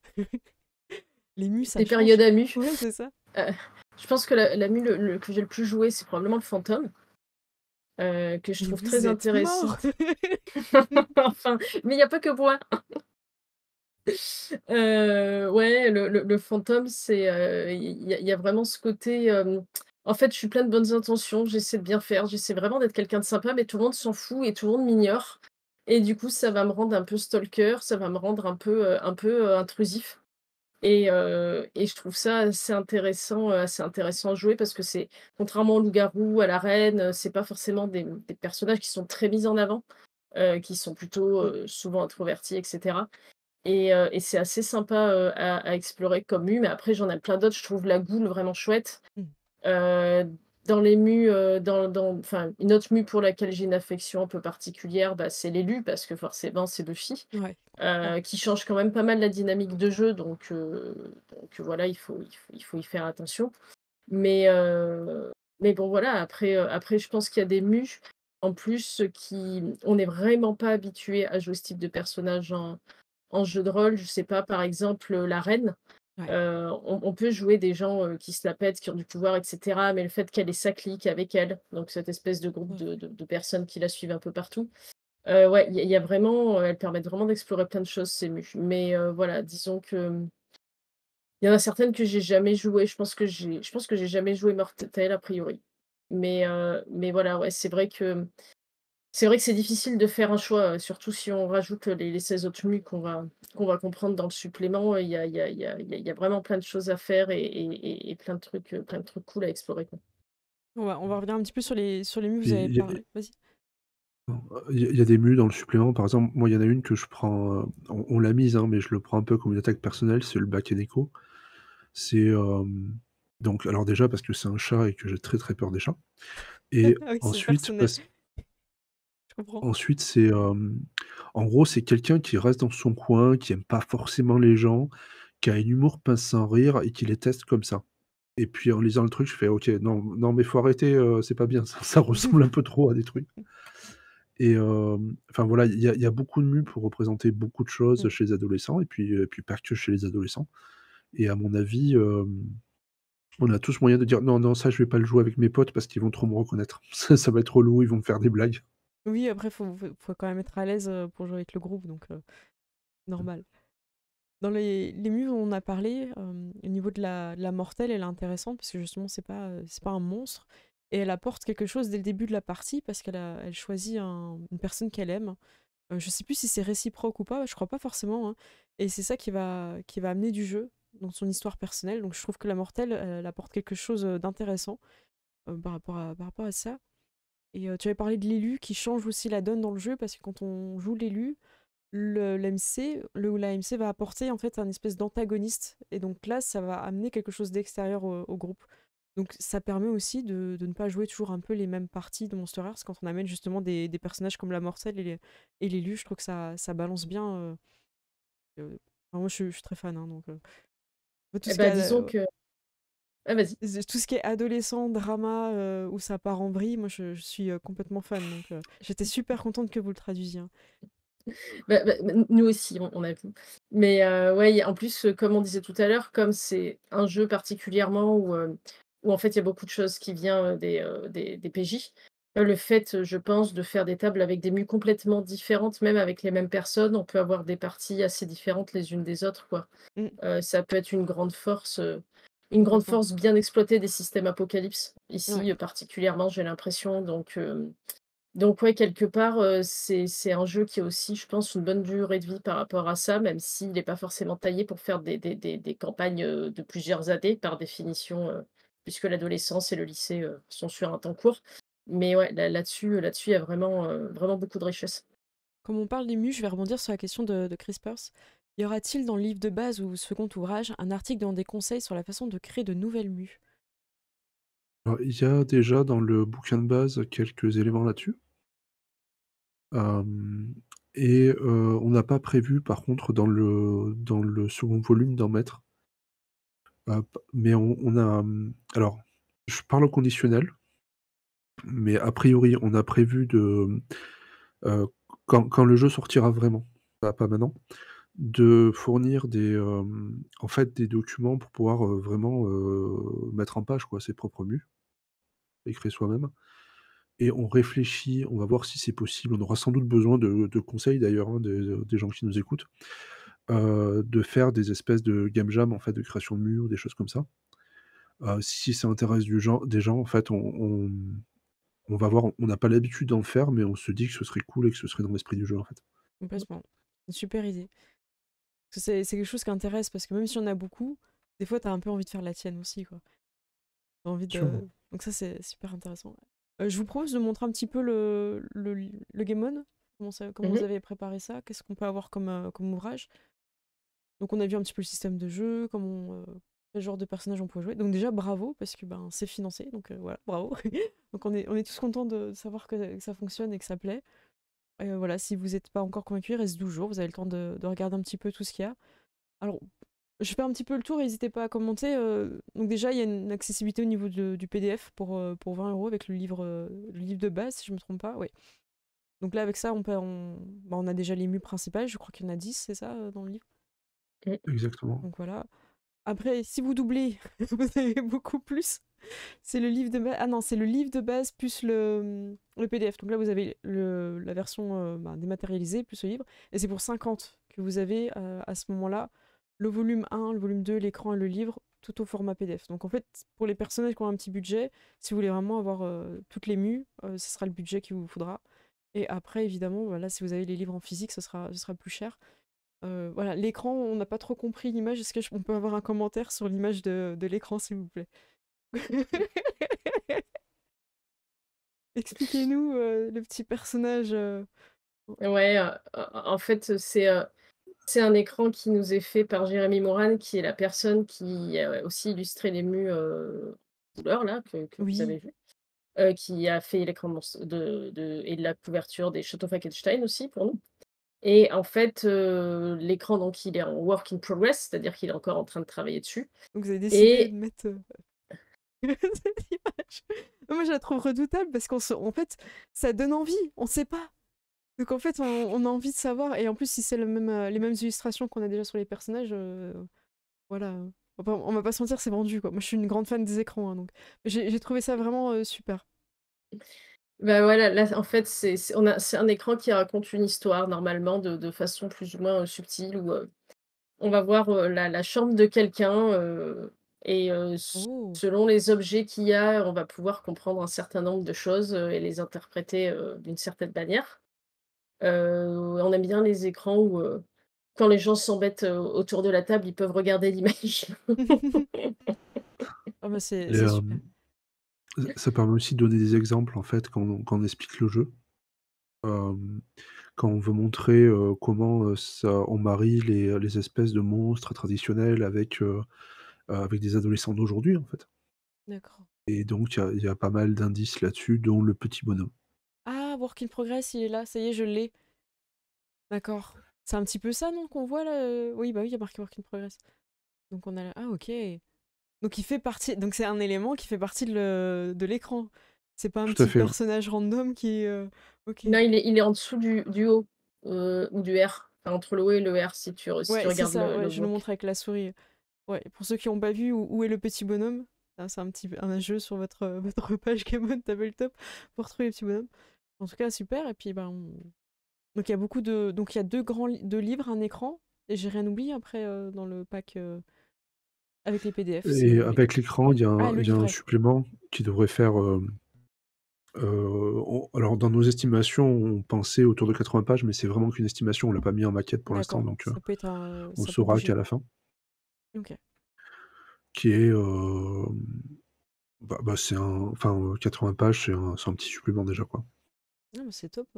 Les mus, ça Des change. périodes à mu. Ouais, c'est ça. Je pense que la mu que j'ai le plus joué, c'est probablement le fantôme, que je Mais trouve vous très êtes mort. intéressante. Enfin, mais il n'y a pas que moi. Ouais, le fantôme, c'est, il y a vraiment ce côté, en fait, je suis plein de bonnes intentions, j'essaie de bien faire, j'essaie vraiment d'être quelqu'un de sympa, mais tout le monde s'en fout et tout le monde m'ignore et du coup, ça va me rendre un peu stalker, ça va me rendre un peu intrusif et je trouve ça assez intéressant à jouer parce que c'est contrairement au loup-garou, à la reine, c'est pas forcément des personnages qui sont très mis en avant, qui sont plutôt, Mm, souvent introvertis et cetera et c'est assez sympa, à explorer comme mu, mais après j'en ai plein d'autres. Je trouve la goule vraiment chouette. mm. Heu, dans les mus, enfin, une autre mue pour laquelle j'ai une affection un peu particulière, bah, c'est l'élu parce que forcément c'est Buffy, Ouais. Ah, qui change quand même pas mal la dynamique de jeu donc voilà, il faut y faire attention. Mais mais bon voilà, après je pense qu'il y a des mus, en plus, qui on n'est vraiment pas habitué à jouer ce type de personnage en jeu de rôle. Je sais pas, par exemple, la reine, ouais. on peut jouer des gens, qui se la pètent, qui ont du pouvoir et cetera, mais le fait qu'elle ait sa clique avec elle, donc cette espèce de groupe Ouais. de personnes qui la suivent un peu partout, ouais, il y a vraiment, elles permettent vraiment d'explorer plein de choses, ces mus. Mais voilà, disons que, il y en a certaines que j'ai jamais jouées. Je pense que j'ai jamais joué Mortel a priori. Mais voilà, ouais, c'est vrai que c'est difficile de faire un choix, surtout si on rajoute les 16 autres mus qu'on va comprendre dans le supplément. Il y a vraiment plein de choses à faire et plein de trucs cool à explorer, quoi. On va revenir un petit peu sur les mus, vous Puis avez parlé. Vas-y. il y a des mus dans le supplément, par exemple, moi, il y en a une que je prends, on l'a mise, hein, mais je le prends un peu comme une attaque personnelle, c'est le Bakeneko. C'est, donc alors déjà parce que c'est un chat et que j'ai très, très peur des chats et Ah oui, c'est ensuite personnel. parce Je comprends. ensuite c'est, en gros, c'est quelqu'un qui reste dans son coin, qui aime pas forcément les gens, qui a un humour pince sans rire et qui les teste comme ça. Et puis en lisant le truc, je fais: «OK, non, non mais faut arrêter, c'est pas bien ça, ça ressemble un peu trop à des trucs». Et enfin voilà, il y a beaucoup de mus pour représenter beaucoup de choses Mm. chez les adolescents et puis pas que chez les adolescents et à mon avis, on a tous moyen de dire: «Non, non, ça je vais pas le jouer avec mes potes parce qu'ils vont trop me reconnaître. Ça va être relou, ils vont me faire des blagues». Oui, après, faut quand même être à l'aise pour jouer avec le groupe, donc normal. Dans les mus dont on a parlé, au niveau de la mortelle, elle est intéressante parce que justement, c'est pas un monstre. Et elle apporte quelque chose dès le début de la partie parce elle choisit une personne qu'elle aime. Je sais plus si c'est réciproque ou pas, je crois pas forcément, hein. Et c'est ça qui va amener du jeu dans son histoire personnelle. Donc je trouve que la mortelle, elle apporte quelque chose d'intéressant par rapport à ça. Et tu avais parlé de l'élu qui change aussi la donne dans le jeu parce que quand on joue l'élu, l'MC, le ou la MC va apporter en fait un espèce d'antagoniste. Et donc là, ça va amener quelque chose d'extérieur au groupe. Donc ça permet aussi de ne pas jouer toujours un peu les mêmes parties de Monster Hearts quand on amène justement des personnages comme la Mortelle et l'élu. Je trouve que ça balance bien. Enfin, moi, je suis très fan. Hein, donc, tout Eh ce qui bah, est, disons que ah, vas-y. tout ce qui est adolescent, drama, où ça part en vrille, moi, je suis complètement fan. Donc, j'étais super contente que vous le traduisiez. Hein. Nous aussi, on a vu. Mais ouais, en plus, comme on disait tout à l'heure, comme c'est un jeu particulièrement où en fait, il y a beaucoup de choses qui viennent des PJ, le fait, je pense, de faire des tables avec des mues complètement différentes, même avec les mêmes personnes, on peut avoir des parties assez différentes les unes des autres, quoi. Mm, Ça peut être une grande complètement. force bien exploitée des systèmes Apocalypse. Ouais. Ici, particulièrement, j'ai l'impression, donc ouais, quelque part, c'est un jeu qui a aussi, je pense, une bonne durée de vie par rapport à ça, même s'il n'est pas forcément taillé pour faire des campagnes, de plusieurs années par définition, puisque l'adolescence et le lycée, sont sur un temps court. Mais ouais, là-dessus, il y a vraiment beaucoup de richesse. Comme on parle des mus, je vais rebondir sur la question de Chris Pearce. Y aura-t-il dans le livre de base ou second ouvrage un article donnant des conseils sur la façon de créer de nouvelles mus? Alors il y a déjà dans le bouquin de base quelques éléments là-dessus. Hem et on n'a pas prévu par contre dans le second volume d'en mettre. Mais on a, alors je parle au conditionnel, mais a priori on a prévu de, quand le jeu sortira vraiment, pas maintenant, de fournir en fait, des documents pour pouvoir, vraiment, mettre en page, quoi, ses propres mûs, écrire soi-même et on réfléchit, on va voir si c'est possible. On aura sans doute besoin de conseils d'ailleurs, hein, des gens qui nous écoutent, de faire des espèces de game jam, en fait, de création de murs, des choses comme ça. Si ça intéresse des gens, en fait, on va voir, on n'a pas l'habitude d'en faire, mais on se dit que ce serait cool et que ce serait dans l'esprit du jeu, en fait. Complètement. Une super idée. Parce que c'est quelque chose qui intéresse, parce que même si on a beaucoup, des fois, tu as un peu envie de faire la tienne aussi, quoi. Tu envie Sûrement. de... Donc ça, c'est super intéressant. Je vous propose de montrer un petit peu le Game On. Comment vous Mmh. avez préparé ça? Qu'est-ce qu'on peut avoir comme ouvrage? Donc on a vu un petit peu le système de jeu, quel genre de personnage on pouvait jouer. Donc déjà, bravo, parce que ben, c'est financé, donc voilà, bravo. Donc on est tous contents de savoir que ça fonctionne et que ça plaît. Voilà, si vous n'êtes pas encore convaincu, il reste 12 jours, vous avez le temps de regarder un petit peu tout ce qu'il y a. Alors, je fais un petit peu le tour, n'hésitez pas à commenter. Donc déjà, il y a une accessibilité au niveau du PDF pour 20 € avec le livre de base, si je ne me trompe pas. Oui. Donc là, avec ça, on a déjà les mues principales, je crois qu'il y en a 10, c'est ça, dans le livre. Mmh. Exactement. Donc voilà. Après, si vous doublez, vous avez beaucoup plus. C'est le livre de base. Ah non, c'est le livre de base plus le PDF. Donc là, vous avez la version dématérialisée plus le livre. Et c'est pour 50 que vous avez à ce moment-là le volume 1, le volume 2, l'écran et le livre, tout au format PDF. Donc en fait, pour les personnages qui ont un petit budget, si vous voulez vraiment avoir toutes les mues, ce sera le budget qu'il vous faudra. Et après, évidemment, voilà, si vous avez les livres en physique, ce sera plus cher. Voilà, l'écran, on n'a pas trop compris l'image. Est-ce qu'on peut avoir un commentaire sur l'image de l'écran, s'il vous plaît? Expliquez-nous le petit personnage. Ouais, en fait, c'est un écran qui nous est fait par Jérémy Moran, qui est la personne qui a aussi illustré les mues, couleurs là, que vous Oui, avez vues, qui a fait l'écran de la couverture des Châteaux Falkenstein aussi pour nous. Et en fait, l'écran donc il est en work in progress, c'est-à-dire qu'il est encore en train de travailler dessus donc vous avez décidé de et mettre cette image. Moi, je la trouve redoutable parce en fait, ça donne envie. On sait pas. Donc en fait, on a envie de savoir. Et en plus, si c'est les mêmes illustrations qu'on a déjà sur les personnages, voilà. On va pas se mentir, c'est vendu, quoi. Moi, je suis une grande fan des écrans, hein, donc j'ai trouvé ça vraiment super. bah, voilà, là en fait c'est un écran qui raconte une histoire normalement de façon plus ou moins, subtile où, on va voir, la chambre de quelqu'un, et Oh. selon les objets qu'il y a, on va pouvoir comprendre un certain nombre de choses, et les interpréter, d'une certaine manière. On aime bien les écrans où, quand les gens s'embêtent, autour de la table, ils peuvent regarder l'image. Ah bah c'est Et c'est super. ça permet aussi de donner des exemples, en fait, quand on explique le jeu. Hem, Quand on veut montrer, comment, on marie les espèces de monstres traditionnels avec des adolescents d'aujourd'hui, en fait. D'accord. Et donc il y a pas mal d'indices là-dessus, dont le petit bonhomme. Ah, Work in Progress, il est là, ça y est, je l'ai. D'accord. C'est un petit peu ça, non, qu'on voit là? Oui, bah oui, il y a marqué Work in Progress. Donc on a là. Ah, ok. Donc il fait partie. Donc c'est un élément qui fait partie de l'écran. C'est pas un Tout à petit fait, ouais. personnage random qui. Ok. Non, il est en dessous du O, ou du R, enfin entre le O et le R si tu Ouais, c'est regardes ça, le ouais, je le wok. montre avec la souris. Ouais, pour ceux qui n'ont pas vu où est le petit bonhomme, là, c'est un jeu sur votre page Game On Tabletop pour trouver le petit bonhomme. En tout cas, super. Et puis, ben, donc il y a donc il y a deux livres, un écran. Et j'ai rien oublié après dans le pack avec les PDF. Et C'est avec l'écran, Ah, le il y a un livret. supplément qui devrait faire, on alors dans nos estimations, on pensait autour de 80 pages, mais c'est vraiment qu'une estimation, on l'a pas mis en maquette pour l'instant, D'accord. donc on Ça peut saura qu'à bouger. la fin, Ok. qui est, c'est enfin, 80 pages, c'est un petit supplément déjà, quoi. Ah, mais c'est top.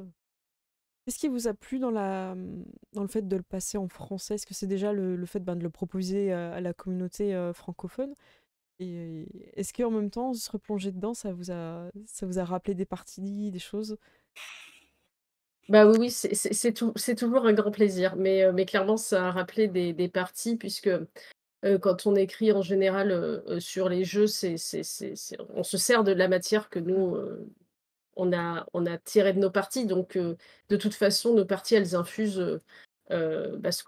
Qu'est-ce qui vous a plu dans le fait de le passer en français? Est-ce que c'est déjà le fait de le proposer à la communauté francophone? Et est-ce qu'en même temps, se replonger dedans, ça vous a rappelé des parties, des choses? Bah, oui, oui, c'est toujours un grand plaisir, mais clairement ça a rappelé des parties puisque, quand on écrit en général, sur les jeux, c'est on se sert de la matière que Mm. nous, on a tiré de nos parties. Donc, de toute façon, nos parties, elles infusent, bah, ce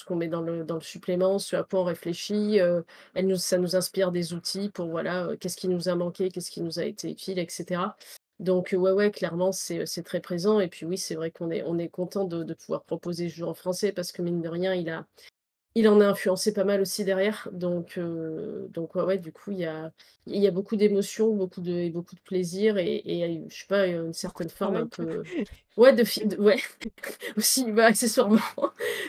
qu'on met dans le supplément, ce à quoi on réfléchit, ça nous inspire des outils pour voilà, qu'est-ce qui nous a manqué, qu'est-ce qui nous a été utile et cetera. Donc, ouais, ouais, clairement, c'est très présent et puis oui, c'est vrai qu'on est content de pouvoir proposer ce jeu en français parce que mine de rien, il en a influencé pas mal aussi derrière. Donc ouais, ouais, du coup, il y a beaucoup d'émotions, beaucoup de plaisir et je sais pas, une Beaucoup de certaine forme un travail. peu ouais, ouais, aussi, bah, accessoirement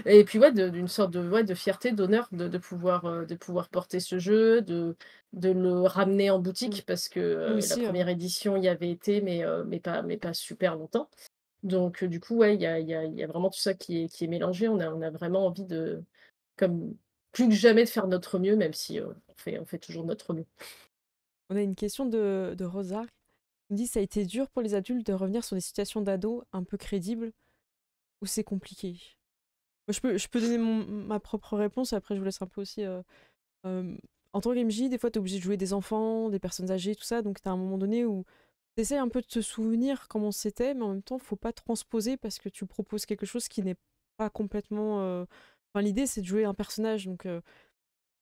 et puis, ouais, d'une sorte de ouais, de fierté, d'honneur de pouvoir porter ce jeu, de le ramener en Mm. boutique parce que, Nous la aussi, première édition y avait été mais pas super longtemps. Donc, du coup, ouais, il y a vraiment tout ça qui est mélangé. On a vraiment envie de comme plus que jamais de faire notre mieux, même si, on fait toujours notre mieux. on a une question de Rosa. Elle me dit, ça a été dur pour les adultes de revenir sur des situations d'ado un peu crédibles ou c'est compliqué? Moi, je peux donner ma propre réponse, après je vous laisse un peu aussi. En tant qu'MJ, des fois, tu es obligé de jouer des enfants, des personnes âgées, tout ça, donc tu as un moment donné où tu essaies un peu de te souvenir comment c'était, mais en même temps, faut pas transposer parce que tu proposes quelque chose qui n'est pas complètement. Enfin, l'idée, c'est de jouer un personnage, donc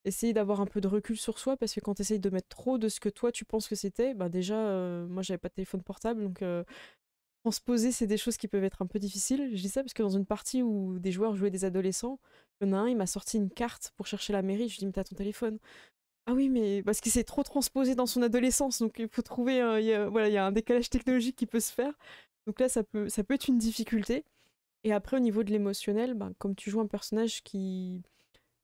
essayer d'avoir un peu de recul sur soi parce que quand tu essayes de mettre trop de ce que toi tu penses que c'était, bah déjà, moi j'avais pas de téléphone portable, donc transposer, c'est des choses qui peuvent être un peu difficiles. Je dis ça parce que dans une partie où des joueurs jouaient des adolescents, il y en a un, il m'a sorti une carte pour chercher la mairie. Je lui dis, mais t'as ton téléphone? Ah oui, mais parce qu'il s'est trop transposé dans son adolescence, donc il faut trouver, voilà, il y a un décalage technologique qui peut se faire. Donc là, ça peut être une difficulté. Et après, au niveau de l'émotionnel, ben, comme tu joues un personnage qui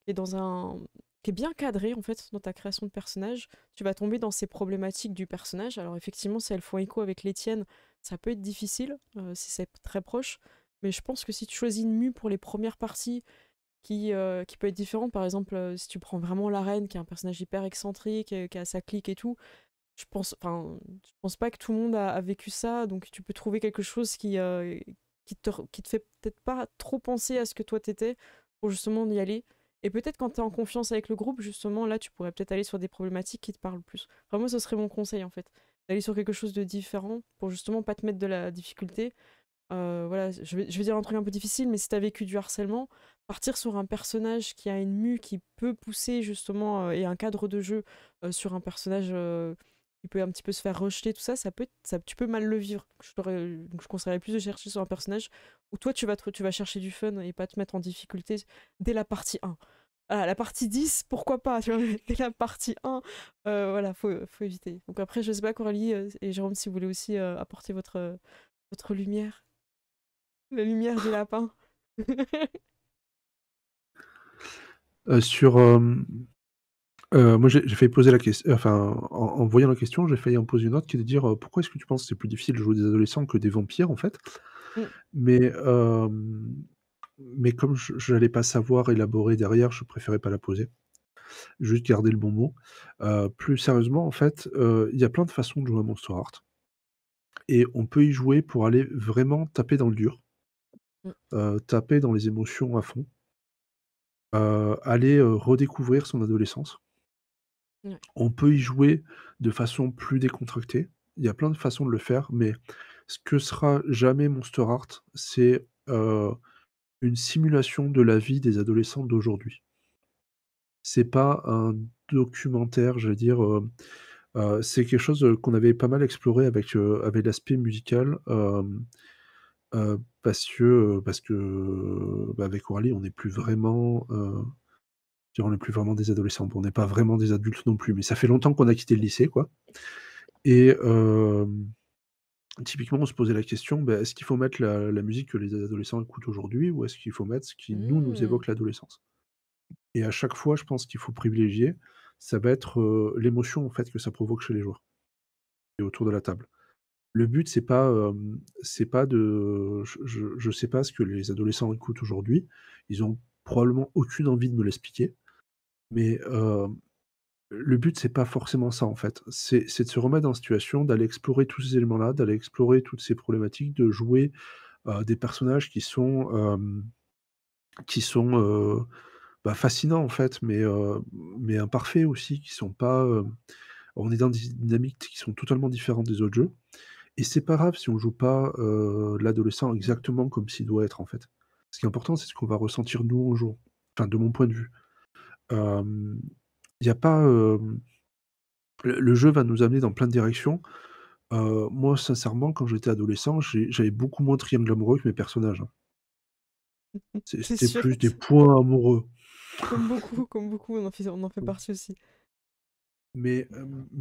est dans un qui est bien cadré en fait dans ta création de personnage, tu vas tomber dans ces problématiques du personnage. Alors effectivement, si elles font écho avec les tiennes, ça peut être difficile si c'est très proche. Mais je pense que si tu choisis une mue pour les premières parties qui peut être différente, par exemple, si tu prends vraiment la reine, qui est un personnage hyper excentrique, qui a sa clique et tout, je pense pas que tout le monde a vécu ça, donc tu peux trouver quelque chose qui te fait peut-être pas trop penser à ce que toi t'étais pour justement y aller. Et peut-être quand t'es en confiance avec le groupe, justement, là, tu pourrais peut-être aller sur des problématiques qui te parlent plus. Vraiment, ce serait mon conseil, en fait. D'aller sur quelque chose de différent pour justement pas te mettre de la difficulté. Voilà, je vais dire un truc un peu difficile, mais si t'as vécu du harcèlement, partir sur un personnage qui a une mue qui peut pousser justement et un cadre de jeu sur un personnage qui peut un petit peu se faire rejeter, tout ça, tu peux mal le vivre. Donc je conseillerais plus de chercher sur un personnage où toi tu vas chercher du fun et pas te mettre en difficulté dès la partie 1. Ah, la partie 10, pourquoi pas, tu vois, mais dès la partie 1, voilà, faut éviter. Donc après, je sais pas, Coralie et Jérôme, si vous voulez aussi apporter votre lumière. La lumière du lapin. Sur, moi j'ai failli poser la question, enfin, en voyant la question, j'ai failli en poser une autre qui est de dire, «Pourquoi est-ce que tu penses que c'est plus difficile de jouer des adolescents que des vampires, en fait?» Mmh. mais, mais comme je n'allais pas savoir élaborer derrière, je préférais pas la poser. Juste garder le bon mot. Plus sérieusement, en fait, il y a plein de façons de jouer à Monster Heart et on peut y jouer pour aller vraiment taper dans le dur, Mmh. taper dans les émotions à fond, aller, redécouvrir son adolescence. Ouais. On peut y jouer de façon plus décontractée. Il y a plein de façons de le faire, mais ce que sera jamais Monster Heart, c'est, une simulation de la vie des adolescents d'aujourd'hui. C'est pas un documentaire, je veux dire, c'est quelque chose, qu'on avait pas mal exploré avec l'aspect musical, parce que, bah, avec Coralie, on n'est plus vraiment, je veux dire, on n'est plus vraiment des adolescents. Bon, on n'est pas vraiment des adultes non plus, mais ça fait longtemps qu'on a quitté le lycée, quoi et typiquement, on se posait la question, bah, est-ce qu'il faut mettre la musique que les adolescents écoutent aujourd'hui ou est-ce qu'il faut mettre ce qui nous Mmh. évoque l'adolescence? Et à chaque fois, je pense qu'il faut privilégier, ça va être, l'émotion, en fait, que ça provoque chez les joueurs et autour de la table. Le but, c'est pas de je sais pas ce que les adolescents écoutent aujourd'hui. Ils ont probablement aucune envie de me l'expliquer, mais, le but, c'est pas forcément ça, en fait. C'est de se remettre en situation, d'aller explorer tous ces éléments-là, d'aller explorer toutes ces problématiques, de jouer, des personnages qui sont, bah, fascinants, en fait, mais imparfaits aussi, qui sont pas, on est dans des dynamiques qui sont totalement différentes des autres jeux Et c'est pas grave si on joue pas, l'adolescent exactement comme s'il doit être, en fait. Ce qui est important, c'est ce qu'on va ressentir nous en jouant. Enfin, de mon point de vue. Hem, il y a pas, le jeu va nous amener dans plein de directions. Moi, sincèrement, quand j'étais adolescent, j'avais beaucoup moins de triangle amoureux que mes personnages, hein. C'est C'était sûr, plus des points amoureux. comme beaucoup, on en fait partie aussi. Mais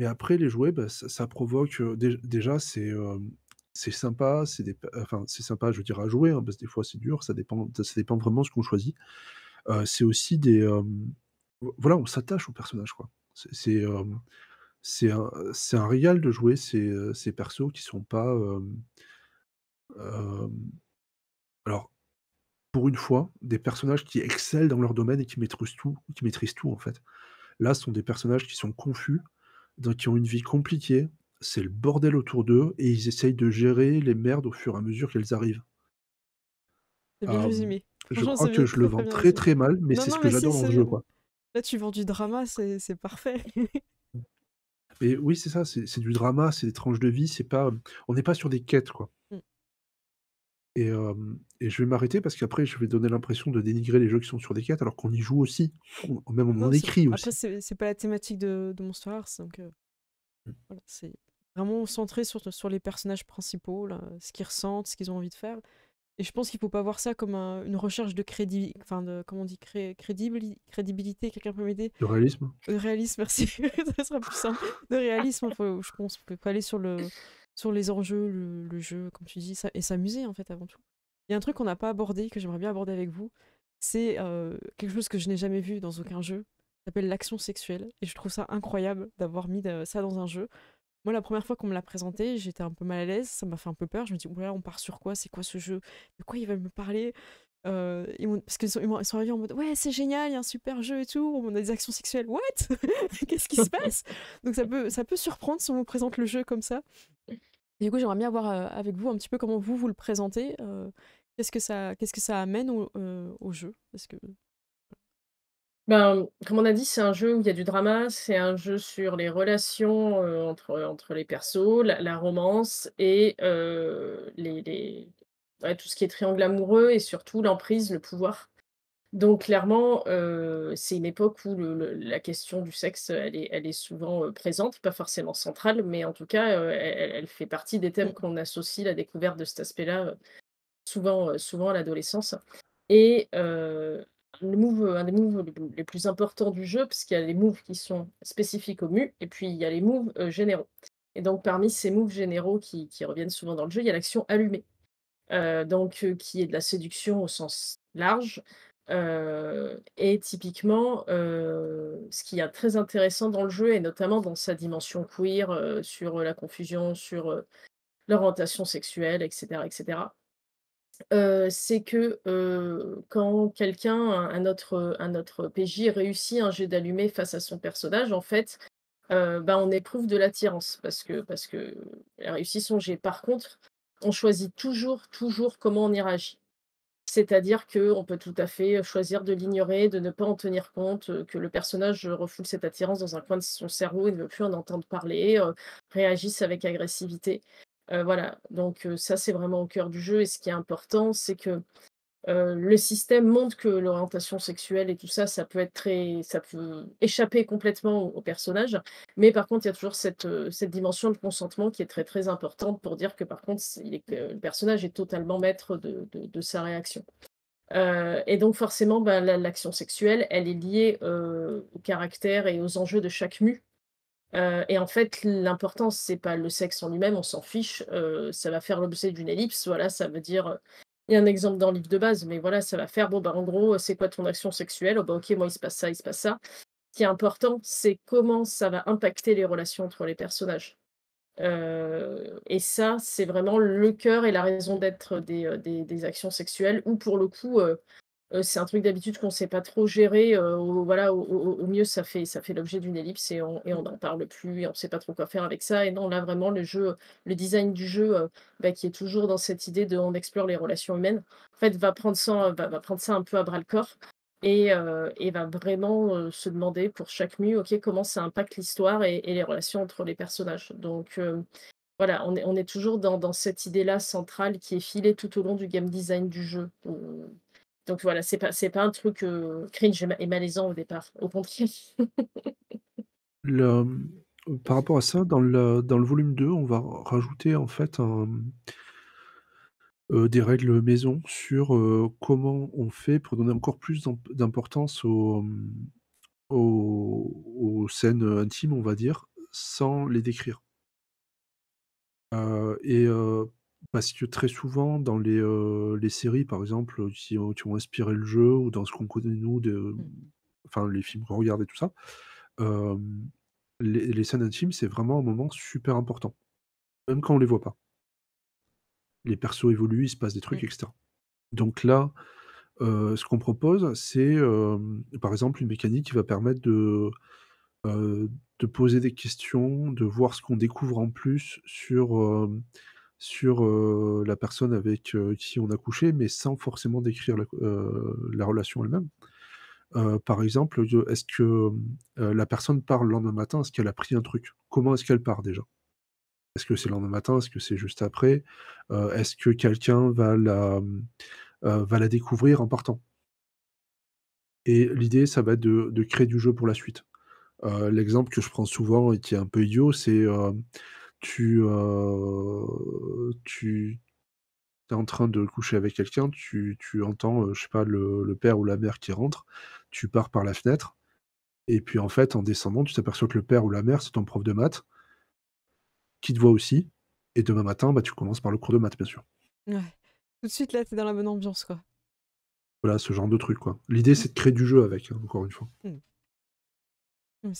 après les jouets, bah, ça provoque, déjà c'est sympa, c'est sympa, je veux dire à jouer, hein, parce que des fois c'est dur, ça dépend vraiment de ce qu'on choisit. C'est aussi voilà, on s'attache aux personnages, quoi. C'est un régal de jouer ces persos qui sont pas, hem, alors pour une fois, des personnages qui excellent dans leur domaine et qui maîtrisent tout, en fait. Là, ce sont des personnages qui sont confus, donc qui ont une vie compliquée, c'est le bordel autour d'eux et ils essayent de gérer les merdes au fur et à mesure qu'elles arrivent. C'est bien Hem, résumé. je Franchement, crois c'est que bien, je le très très vends bien très, résumé. très mal, mais Non, c'est ce non, que mais si, j'adore dans le jeu, quoi. là, tu vends du drama, c'est parfait. Mais oui, c'est ça, c'est du drama, c'est des tranches de vie, c'est pas, on n'est pas sur des quêtes, quoi. Mm. Et je vais m'arrêter parce qu'après je vais donner l'impression de dénigrer les jeux qui sont sur des quêtes alors qu'on y joue aussi. Même on en Non, écrit après, aussi. c'est pas la thématique de Monster Hearts, donc Mmh. voilà, c'est vraiment centré sur les personnages principaux, là, ce qu'ils ressentent, ce qu'ils ont envie de faire. Et je pense qu'il faut pas voir ça comme une recherche de enfin de, comment on dit, crédibilité, quelqu'un peut m'aider? Le réalisme? De réalisme, merci, ça sera plus simple. De réalisme, je pense qu'il faut aller sur les enjeux, le jeu, comme tu dis, ça, et s'amuser en fait avant tout. Il y a un truc qu'on n'a pas abordé, que j'aimerais bien aborder avec vous, c'est quelque chose que je n'ai jamais vu dans aucun jeu, ça s'appelle l'action sexuelle, et je trouve ça incroyable d'avoir mis ça dans un jeu. Moi, la première fois qu'on me l'a présenté, j'étais un peu mal à l'aise, ça m'a fait un peu peur. Je me dis, oula, on part sur quoi? C'est quoi ce jeu? De quoi ils veulent me parler? Parce qu'ils sont arrivés en mode, ouais, c'est génial, il y a un super jeu et tout, on a des actions sexuelles. What? Qu'est-ce qui se passe? Donc ça peut surprendre si on vous présente le jeu comme ça. Et du coup, j'aimerais bien voir avec vous un petit peu comment vous le présentez. Qu'est-ce que ça amène au jeu? Parce que... Ben, comme on a dit, c'est un jeu où il y a du drama, c'est un jeu sur les relations, entre les persos, la romance et les ouais, tout ce qui est triangle amoureux et surtout l'emprise, le pouvoir. Donc clairement, c'est une époque où la question du sexe, elle est souvent, présente, pas forcément centrale, mais en tout cas, elle fait partie des thèmes Mm. qu'on associe la découverte de cet aspect-là, souvent à l'adolescence. Et un des moves les plus importants du jeu, parce qu'il y a les moves qui sont spécifiques aux MU et puis il y a les moves, généraux. Et donc parmi ces moves généraux qui reviennent souvent dans le jeu, il y a l'action allumée, donc qui est de la séduction au sens large, et typiquement, ce qui est très intéressant dans le jeu et notamment dans sa dimension queer, sur, la confusion, sur, l'orientation sexuelle et cetera, c'est que, quand quelqu'un, un autre PJ réussit un jet d'allumé face à son personnage, en fait, bah, on éprouve de l'attirance parce que elle a réussi son jet. Par contre, on choisit toujours, toujours comment on y réagit. C'est-à-dire qu'on peut tout à fait choisir de l'ignorer, de ne pas en tenir compte, que le personnage refoule cette attirance dans un coin de son cerveau et ne veut plus en entendre parler, réagisse avec agressivité. Voilà, donc ça, c'est vraiment au cœur du jeu et ce qui est important, c'est que le système montre que l'orientation sexuelle et tout ça, ça peut échapper complètement au personnage. Mais par contre, il y a toujours cette dimension de consentement qui est très, très importante pour dire que par contre, que le personnage est totalement maître de sa réaction. Et donc forcément, bah, l'action sexuelle, elle est liée, au caractère et aux enjeux de chaque mue. Et en fait, l'important, c'est pas le sexe en lui-même, on s'en fiche, ça va faire l'objet d'une ellipse, voilà, ça veut dire, il y a un exemple dans le livre de base, mais voilà, ça va faire, bon, bah, en gros, c'est quoi ton action sexuelle? Oh, bah, OK, moi, il se passe ça, il se passe ça. Ce qui est important, c'est comment ça va impacter les relations entre les personnages. Et ça, c'est vraiment le cœur et la raison d'être des actions sexuelles où pour le coup, c'est un truc d'habitude qu'on ne sait pas trop gérer, voilà, au mieux ça fait l'objet d'une ellipse et on n'en parle plus et on ne sait pas trop quoi faire avec ça et non, là vraiment le design du jeu, bah, qui est toujours dans cette idée de on explore les relations humaines, en fait, va prendre ça un peu à bras le corps et va vraiment, se demander pour chaque mue: «OK, comment ça impacte l'histoire et les relations entre les personnages?» Donc voilà, on est toujours dans cette idée-là centrale qui est filée tout au long du game design du jeu. Donc voilà, c'est pas un truc, cringe et malaisant au départ, au contraire. Le, par rapport à ça, dans le volume 2, on va rajouter en fait des règles maison sur, comment on fait pour donner encore plus d'importance aux scènes, intimes, on va dire, sans les décrire. Et parce que très souvent dans les séries par exemple, qui ont inspiré le jeu ou dans ce qu'on connaît nous de Mmh. enfin les films qu'on regarde et tout ça, hem, les scènes intimes, c'est vraiment un moment super important, même quand on les voit pas. Les persos évoluent, il se passe des Mmh. trucs et cetera. Donc là, ce qu'on propose, c'est, par exemple, une mécanique qui va permettre heu, de poser des questions, de voir ce qu'on découvre en plus sur la personne avec, qui on a couché, mais sans forcément décrire la relation elle-même. Par exemple, est-ce que, la personne part le lendemain matin? Est-ce qu'elle a pris un truc? Comment est-ce qu'elle part déjà? Est-ce que c'est le lendemain matin? Est-ce que c'est juste après? Est-ce que quelqu'un va la découvrir en partant? Et l'idée, ça va être de créer du jeu pour la suite. L'exemple que je prends souvent et qui est un peu idiot, c'est, tu es en train de coucher avec quelqu'un, tu entends, je sais pas, le père ou la mère qui rentre, tu pars par la fenêtre et puis, en fait, en descendant, tu t'aperçois que le père ou la mère, c'est ton prof de maths, qui te voit aussi et demain matin, bah, tu commences par le cours de maths, bien sûr. Ouais. Tout de suite, là, tu dans la bonne ambiance, quoi. Voilà, ce genre de truc, quoi. L'idée, Mmh. c'est de créer du jeu avec, hein, encore une fois. Mmh. En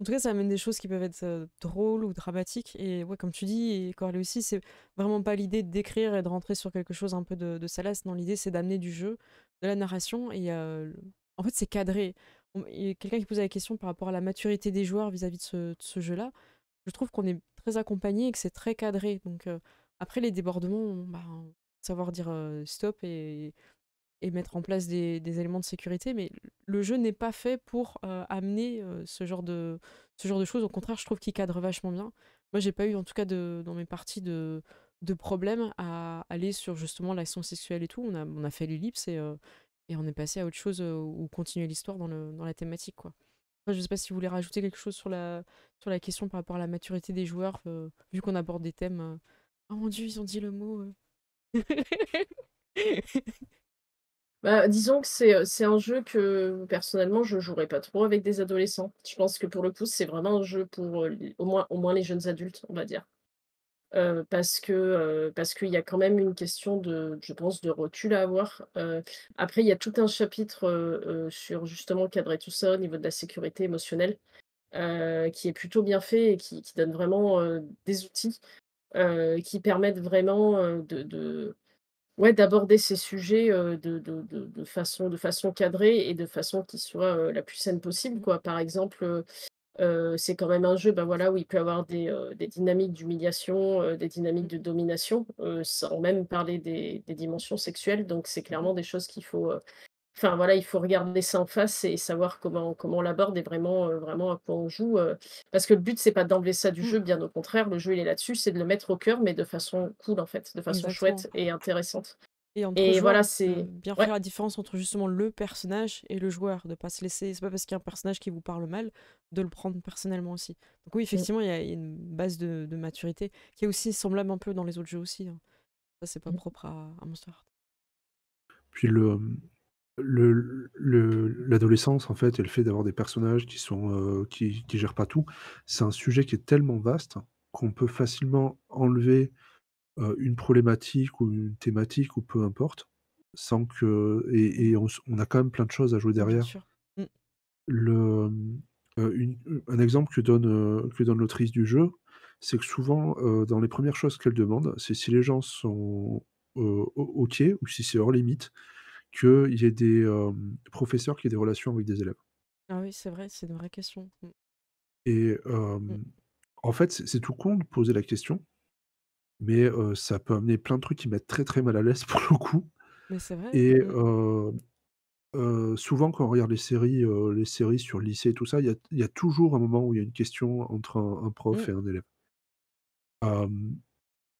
tout cas, ça amène des choses qui peuvent être, drôles ou dramatiques et ouais, comme tu dis et Corley aussi, c'est vraiment pas l'idée d'écrire et de rentrer sur quelque chose un peu de salace. Non, l'idée, c'est d'amener du jeu, de la narration et en fait, c'est cadré. Il y a quelqu'un qui posait la question par rapport à la maturité des joueurs vis-à-vis de ce jeu-là. Je trouve qu'on est très accompagné et que c'est très cadré. Donc, après les débordements, bah, savoir dire, stop et mettre en place des éléments de sécurité, mais le jeu n'est pas fait pour amener ce genre de choses. Au contraire, je trouve qu'il cadre vachement bien. Moi, j'ai pas eu, en tout cas, dans mes parties, de problème à aller sur justement l'action sexuelle et tout. On a fait l'ellipse et on est passé à autre chose ou continuer l'histoire dans la thématique, quoi. Après, je sais pas si vous voulez rajouter quelque chose sur la question par rapport à la maturité des joueurs, vu qu'on aborde des thèmes. Oh mon dieu, ils ont dit le mot. Bah, disons que c'est un jeu que, personnellement, je jouerais pas trop avec des adolescents. Je pense que pour le coup, c'est vraiment un jeu pour, les au moins les jeunes adultes, on va dire. Parce qu'il y a quand même une question de je pense, de recul à avoir. Après il y a tout un chapitre, sur justement cadrer tout ça au niveau de la sécurité émotionnelle, qui est plutôt bien fait et qui donne vraiment, des outils, qui permettent vraiment, de ouais, d'aborder ces sujets, de façon cadrée et de façon qui soit, la plus saine possible, quoi. Par exemple, c'est quand même un jeu, bah, voilà, où il peut y avoir des dynamiques d'humiliation, des dynamiques de domination, sans même parler des dimensions sexuelles. Donc c'est clairement des choses qu'il faut, enfin voilà, il faut regarder ça en face et savoir comment on l'aborde et vraiment, vraiment à quoi on joue, parce que le but, c'est pas d'enlever ça du jeu, bien au contraire, le jeu, il est là-dessus, c'est de le mettre au cœur, mais de façon cool, en fait, de façon Exactement. chouette et intéressante. Et entre Et joueurs, voilà, de c'est bien ouais. faire la différence entre justement le personnage et le joueur, de pas se laisser. C'est pas parce qu'il y a un personnage qui vous parle mal de le prendre personnellement aussi. Donc oui, Mmh. effectivement, il y a une base de maturité qui est aussi semblable un peu dans les autres jeux aussi, hein. Ça, c'est pas Mmh. propre à Monster Heart. Puis l'adolescence, en fait, et le fait d'avoir des personnages qui sont, qui gèrent pas tout, c'est un sujet qui est tellement vaste qu'on peut facilement enlever, une problématique ou une thématique ou peu importe, sans que Mm. et on a quand même plein de choses à jouer Bien derrière. sûr. Mm. Le, un exemple que donne l'autrice du jeu, c'est que souvent, dans les premières choses qu'elle demande, c'est si les gens sont, OK ou si c'est hors limite, qu'il y ait des, professeurs qui aient des relations avec des élèves Ah oui, c'est vrai, c'est une vraie question. Mm. et Mm. en fait, c'est tout con de poser la question, mais ça peut amener plein de trucs qui mettent très, très mal à l'aise pour le coup Mais c'est vrai. et Mm. souvent quand on regarde les séries sur le lycée et tout ça, il y a toujours un moment où il y a une question entre un prof Mm. et un élève Hem,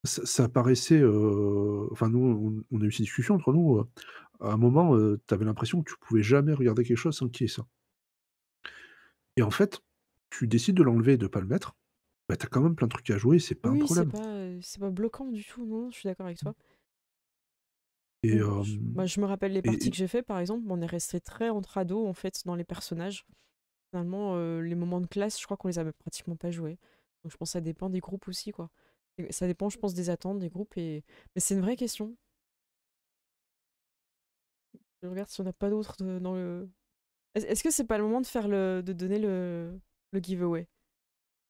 ça paraissait, enfin nous on a eu ces discussions entre nous, à un moment, tu avais l'impression que tu pouvais jamais regarder quelque chose sans qu'il y ait ça et en fait, tu décides de l'enlever et de pas le mettre, bah, tu as quand même plein de trucs à jouer, c'est pas un Oui, problème c'est pas bloquant du tout, non, je suis d'accord avec toi. et Je me rappelle les parties que et j'ai fait, par exemple, on est resté très entre ados, en fait, dans les personnages. Finalement, les moments de classe, je crois qu'on les avait pratiquement pas joués. Donc je pense que ça dépend des groupes aussi, quoi. Et ça dépend, je pense, des attentes des groupes. Mais c'est une vraie question. Je regarde si on n'a pas d'autres dans le. Est-ce que c'est pas le moment de faire de donner le giveaway?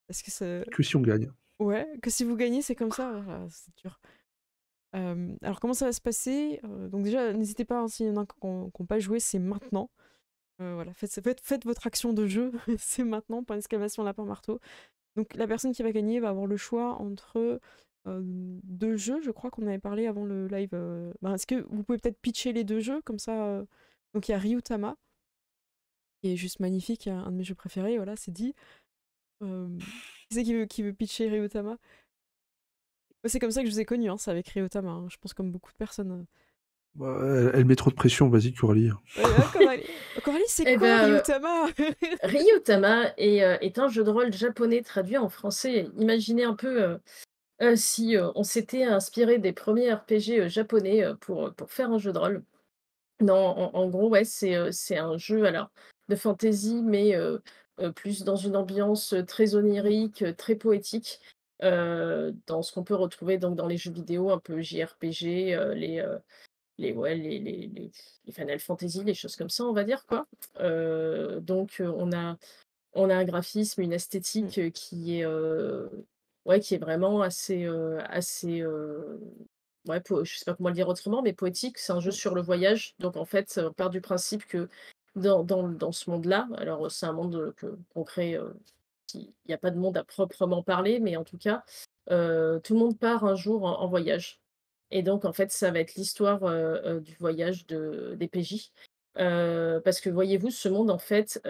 Est-ce que ça. que si on gagne. Ouais, que si vous gagnez, c'est comme ça? Ah, c'est dur. Alors comment ça va se passer? Donc déjà, n'hésitez pas, hein, s'il y en a qui n'ont pas joué, c'est maintenant. Voilà, faites votre action de jeu, c'est maintenant, point d'exclamation, lapin marteau. Donc la personne qui va gagner va avoir le choix entre deux jeux, je crois qu'on avait parlé avant le live. Est-ce que vous pouvez peut-être pitcher les deux jeux, comme ça Donc il y a Ryutama, qui est juste magnifique, un de mes jeux préférés, voilà, c'est dit. Qui c'est qui veut pitcher Ryutama? C'est comme ça que je vous ai connu, hein, c'est avec Ryutama, hein, je pense comme beaucoup de personnes. Bah, elle met trop de pression, vas-y Coralie. Coralie, c'est Eh quoi ben, Ryutama? Ryutama est un jeu de rôle japonais traduit en français. Imaginez un peu si on s'était inspiré des premiers RPG japonais pour faire un jeu de rôle. Non, en gros, ouais, c'est un jeu alors de fantasy, mais plus dans une ambiance très onirique, très poétique, dans ce qu'on peut retrouver donc dans les jeux vidéo un peu JRPG, les ouais, les Final Fantasy, les choses comme ça, on va dire, quoi. Donc on a un graphisme, une Mm. esthétique, qui est, ouais, qui est vraiment assez, ouais, je sais pas comment le dire autrement, mais poétique. C'est un jeu Mm. sur le voyage. Donc en fait, on part du principe que dans ce monde-là, alors, c'est un monde, qu'on crée, il y a pas de monde à proprement parler, mais en tout cas, tout le monde part un jour en voyage et donc en fait, ça va être l'histoire, du voyage des PJ. Parce que voyez-vous, ce monde en fait,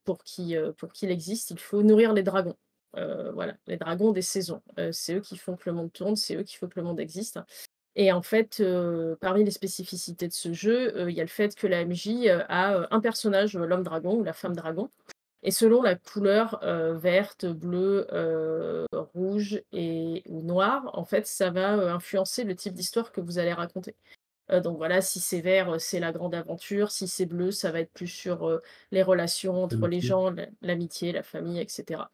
pour qu'il existe, il faut nourrir les dragons. Voilà, les dragons des saisons. C'est eux qui font que le monde tourne, c'est eux qui font que le monde existe et en fait, parmi les spécificités de ce jeu, il y a le fait que la MJ, a, un personnage, l'homme dragon ou la femme dragon et selon la couleur, verte, bleue, rouge ou noire, en fait, ça va, influencer le type d'histoire que vous allez raconter. Donc voilà, si c'est vert, c'est la grande aventure, si c'est bleu, ça va être plus sur, les relations entre les L'amitié. gens, l'amitié, la famille et cetera.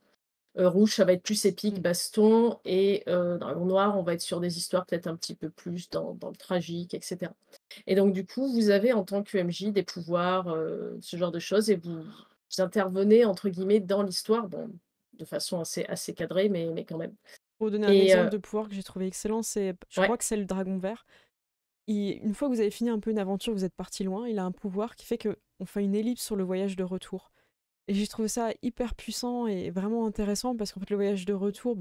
Rouge, ça va être plus épique, Mm. baston et dragon noir, on va être sur des histoires peut-être un petit peu plus dans le tragique et cetera. Et donc du coup, vous avez en tant que MJ des pouvoirs, ce genre de choses et vous intervenez entre guillemets «dans l'histoire», bon, de façon assez cadrée, mais quand même. Pour vous donner un Et exemple de pouvoir que j'ai trouvé excellent, je ouais, crois que c'est le dragon vert. Une fois que vous avez fini un peu une aventure, vous êtes parti loin, il a un pouvoir qui fait que on fait une ellipse sur le voyage de retour. Et j'ai trouvé ça hyper puissant et vraiment intéressant parce qu'en fait le voyage de retour,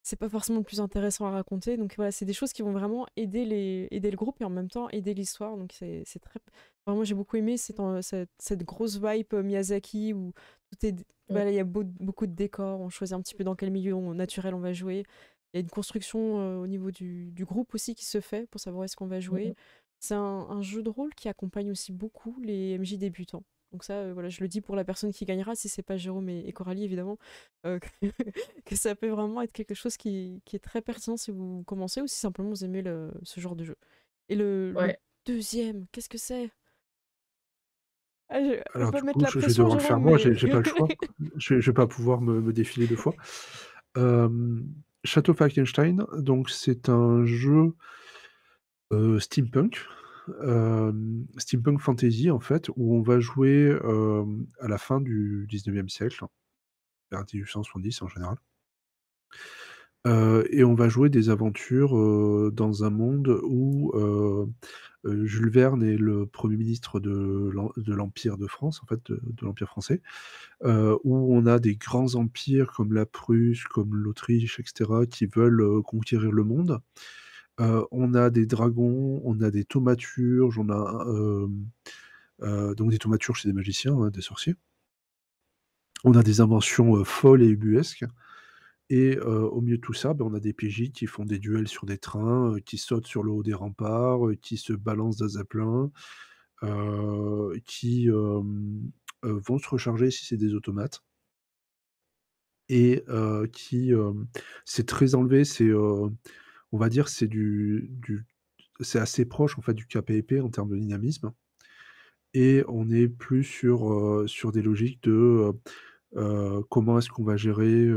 c'est pas forcément le plus intéressant à raconter. Donc voilà, c'est des choses qui vont vraiment aider le groupe et en même temps aider l'histoire. Donc c'est très. Enfin, moi j'ai beaucoup aimé cette grosse vibe Miyazaki où tout est. mmh, Voilà, il y a beaucoup de décors, on choisit un petit peu dans quel milieu naturel on va jouer. Il y a une construction au niveau du groupe aussi qui se fait pour savoir est-ce qu'on va mmh jouer. mh. C'est un jeu de rôle qui accompagne aussi beaucoup les MJ débutants. Donc ça, voilà, je le dis pour la personne qui gagnera, si c'est pas Jérôme et Coralie évidemment, que, que ça peut vraiment être quelque chose qui est très pertinent si vous commencez ou si simplement vous aimez ce genre de jeu. Et le Ouais. deuxième, qu'est-ce que c'est? Je veux Alors pas du mettre coup, la je vais pression, devoir le faire Jérôme, moi, mais j'ai pas le choix. Je vais pas pouvoir me défiler 2 fois. Château Falkenstein, donc c'est un jeu, steampunk, steampunk fantasy en fait, où on va jouer, à la fin du 19e siècle, vers 1870 en général. Et on va jouer des aventures, dans un monde où, Jules Verne est le premier ministre de l'Empire de France, en fait, de l'Empire français, où on a des grands empires comme la Prusse, comme l'Autriche et cetera, qui veulent, conquérir le monde. On a des dragons, on a des thaumaturges, on a, donc des thaumaturges, c'est des magiciens, hein, des sorciers. On a des inventions, folles et ubuesques. Et au milieu de tout ça, on a des PJ qui font des duels sur des trains, qui sautent sur le haut des remparts, qui se balancent d'un zeppelin, qui, vont se recharger si c'est des automates et c'est très enlevé, on va dire, c'est assez proche, en fait, du KPIP en termes de dynamisme et on est plus sur des logiques comment est-ce qu'on va gérer,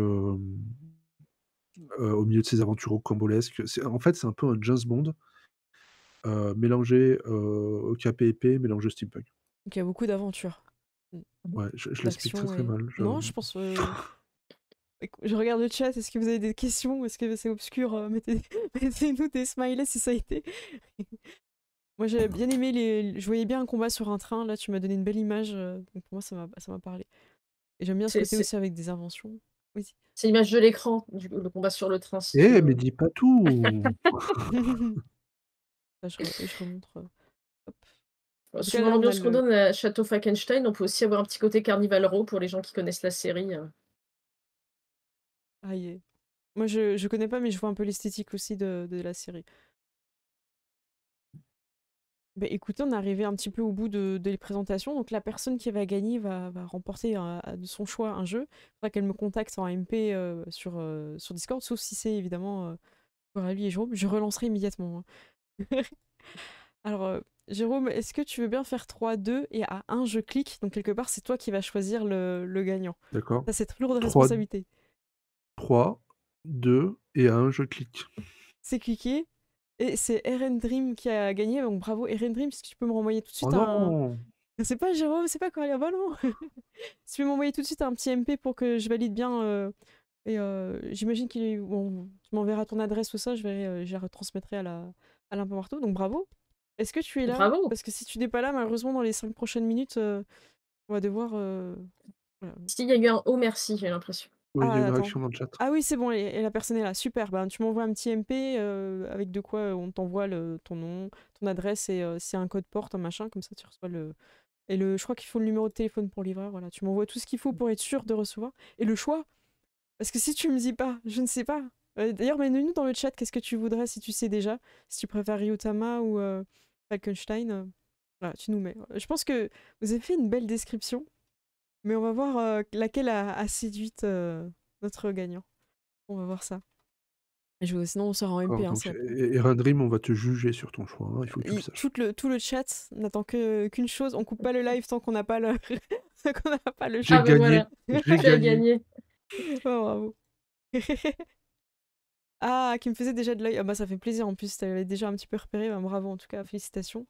au milieu de ces aventures rocambolesques. C'est un peu un James Bond, mélangé, au KPIP, mélangé steampunk. Donc il y a beaucoup d'aventures. Mm. Ouais, je l'explique très, D'action très et... mal, Non, je pense... Je regarde le chat, est-ce que vous avez des questions? Est-ce que c'est obscur? Mettez-nous des smileys si ça a été. Moi j'ai bien aimé je voyais bien un combat sur un train, là tu m'as donné une belle image, donc pour moi ça m'a parlé. Et j'aime bien ce C'est côté c'est aussi avec des inventions. Oui. c'est l'image de l'écran, le combat sur le train, si tu Eh, mais veux. dis pas tout! Là, je remontre. Hop. En tout cas Suivant là on a l'ambiance qu'on le... donne à Château Falkenstein, on peut aussi avoir un petit côté Carnival Row pour les gens qui connaissent la série. Ah, moi je connais pas mais je vois un peu l'esthétique aussi de la série. Bah, écoutez, on est arrivé un petit peu au bout de les présentations. Donc la personne qui va gagner va remporter de son choix un jeu. Il faudra qu'elle me contacte en MP sur Discord, sauf si c'est évidemment Coralie et Jérôme. Je relancerai immédiatement, hein. Alors, Jérôme, est-ce que tu veux bien faire 3-2 et à 1 je clique? Donc quelque part, c'est toi qui vas choisir le gagnant. D'accord. Ça, c'est très lourde 3, responsabilité. 3, 2 et 1, je clique. C'est cliqué. Et c'est Eren Dream qui a gagné. Donc bravo Eren Dream, est-ce que tu peux me renvoyer tout de Oh suite un... non! C'est pas Jérôme, c'est pas Coralie. Ah bah non. Si tu peux m'envoyer tout de suite un petit MP pour que je valide bien. Et j'imagine qu'il bon, tu m'enverras ton adresse ou ça, je la retransmettrai à l'Impôt Marteau. Donc bravo. Est-ce que tu es là? Bravo! Parce que si tu n'es pas là, malheureusement, dans les 5 prochaines minutes, on va devoir. Voilà. S'il y a eu un haut merci, j'ai l'impression. Oui, il y a Ah, une attends. réaction dans le chat. Ah oui, c'est bon, et la personne est là. Super. Ben, tu m'envoies un petit MP avec de quoi on t'envoie ton nom, ton adresse et s'il y a un code porte, un machin, comme ça tu reçois le. Et je crois qu'il faut le numéro de téléphone pour le livreur. Voilà, tu m'envoies tout ce qu'il faut pour être sûr de recevoir. Et le choix. Parce que si tu me dis pas, je ne sais pas. D'ailleurs, mets-nous dans le chat qu'est-ce que tu voudrais si tu sais déjà. Si tu préfères Ryutama ou Falkenstein. Voilà, tu nous mets. Je pense que vous avez fait une belle description, mais on va voir laquelle a séduit notre gagnant. On va voir ça. Sinon, on sera en MP. D'accord, Hein, donc ça... Eren Dream, on va te juger sur ton choix, hein, il faut que tu le saches. tout le chat n'attend qu'une chose. On coupe pas le live tant qu'on n'a pas qu'on n'a pas le J'ai choix. Ah ben gagné, voilà, j'ai tu as gagné. gagné. Oh, bravo. Ah, qui me faisait déjà de l'œil. Ah bah ça fait plaisir en plus, tu avais déjà un petit peu repéré. Bah, bravo en tout cas, félicitations.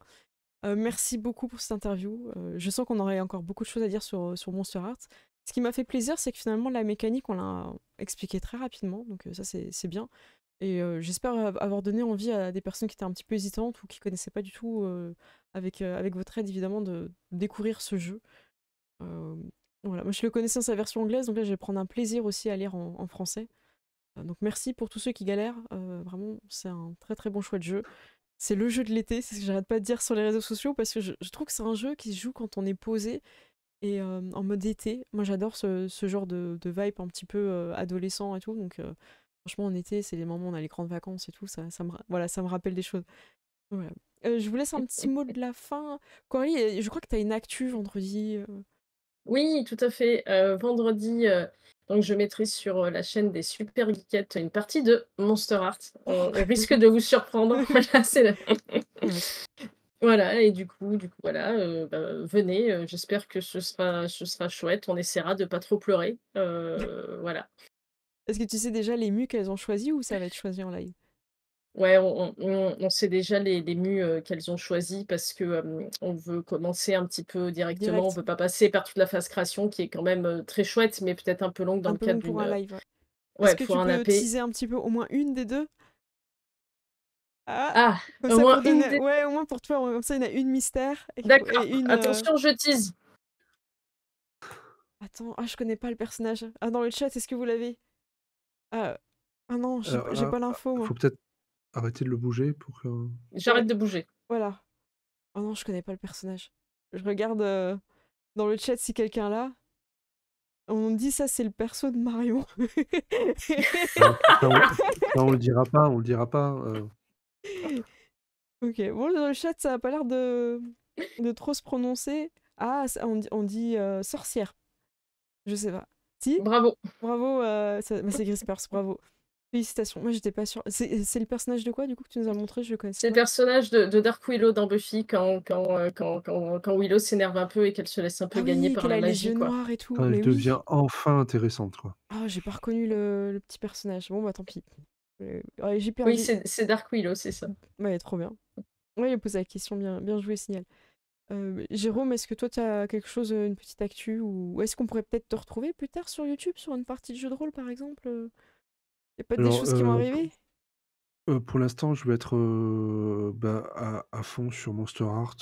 Merci beaucoup pour cette interview. Je sens qu'on aurait encore beaucoup de choses à dire sur Monster Hearts. Ce qui m'a fait plaisir, c'est que finalement la mécanique, on l'a expliqué très rapidement, donc ça c'est bien. Et j'espère avoir donné envie à des personnes qui étaient un petit peu hésitantes ou qui connaissaient pas du tout, avec votre aide évidemment, de découvrir ce jeu. Euh, voilà. Moi je le connaissais dans sa version anglaise, donc là je vais prendre un plaisir aussi à lire en français. Donc merci pour tous ceux qui galèrent, vraiment c'est un très très bon choix de jeu. C'est le jeu de l'été, c'est ce que j'arrête pas de dire sur les réseaux sociaux parce que je trouve que c'est un jeu qui se joue quand on est posé et en mode été. Moi j'adore ce genre de vibe un petit peu adolescent et tout, donc franchement en été c'est les moments où on a les grandes vacances et tout, voilà, ça me rappelle des choses. Voilà. Je vous laisse un petit mot de la fin. Coralie, je crois que tu as une actu vendredi. Oui, tout à fait. Vendredi, donc je mettrai sur, la chaîne des Super Geekettes une partie de Monster Hearts. On risque de vous surprendre. Voilà, c'est le Ouais. voilà et du coup, voilà, venez, j'espère que ce sera chouette. On essaiera de pas trop pleurer, voilà. Est-ce que tu sais déjà les mus qu'elles ont choisis ou ça va être choisi en live? Ouais, on sait déjà les mus, qu'elles ont choisis parce que, on veut commencer un petit peu directement. On Direct. veut pas passer par toute la phase création qui est quand même, très chouette, mais peut-être un peu longue dans Un le peu cadre long pour d'une, un live, ouais. Est-ce ouais, que pour tu un peux AP. teaser un petit peu au moins une des deux? Ah! Ah! Comme Au ça moins pour une donner... des Ouais, au moins pour toi, comme ça il y en a une mystère et d'accord, une... attention, je tease. Attends, ah je connais pas le personnage. Ah dans le chat, est-ce que vous l'avez? Ah, ah non, j'ai pas l'info moi. Faut peut-être arrêter de le bouger pour que Ouais, J'arrête de bouger. voilà. Oh non, je connais pas le personnage. Je regarde dans le chat si quelqu'un l'a. On dit ça, c'est le perso de Marion. Alors, on le dira pas, on le dira pas. Ok, bon, dans le chat, ça a pas l'air de trop se prononcer. Ah, on dit sorcière. Je sais pas. Si? Bravo. Bravo, c'est Grispers, bravo. Félicitations. Moi, j'étais pas sûre. C'est le personnage de quoi, du coup, que tu nous as montré? Je le connaissais C'est le pas. personnage de Dark Willow dans Buffy quand Willow s'énerve un peu et qu'elle se laisse un peu Ah gagner oui, par qu'elle la a les magie, yeux quoi. noirs et tout. Quand elle Mais oui. devient enfin intéressante, quoi. Ah, j'ai pas reconnu le petit personnage. Bon, bah tant pis. Ouais, j'ai Oui, perdu. c'est Dark Willow, c'est ça. Ouais, trop bien. Ouais, il a posé la question, bien joué, Signal. Jérôme, est-ce que toi, tu as quelque chose, une petite actu, ou est-ce qu'on pourrait peut-être te retrouver plus tard sur YouTube, sur une partie de jeu de rôle, par exemple? Y a pas des Alors, choses qui vont arriver? pour l'instant, je vais être à fond sur Monster Art.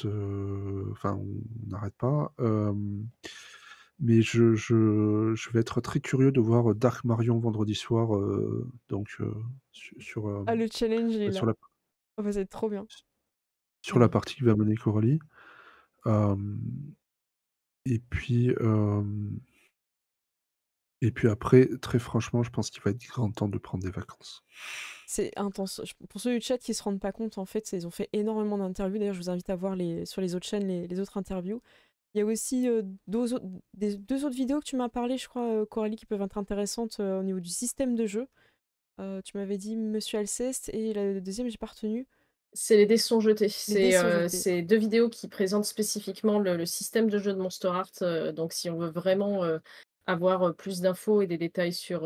Enfin, on n'arrête pas. Mais je vais être très curieux de voir Dark Marion vendredi soir. Donc, sur, Ah, le challenge, il est là. sur la, Oh, bah, ça va être trop bien. sur la partie qui va mener Coralie. Et puis, après, très franchement, je pense qu'il va être grand temps de prendre des vacances. C'est intense. Pour ceux du chat qui se rendent pas compte, en fait, ils ont fait énormément d'interviews. D'ailleurs, je vous invite à voir sur les autres chaînes les autres interviews. Il y a aussi deux autres vidéos que tu m'as parlé, je crois, Coralie, qui peuvent être intéressantes au niveau du système de jeu. Tu m'avais dit Monsieur Alceste, et la deuxième, j'ai pas retenu. C'est les dés sont jetés. Les dés sont jetés. C'est 2 vidéos qui présentent spécifiquement le système de jeu de Monster Art. Donc si on veut vraiment avoir plus d'infos et des détails sur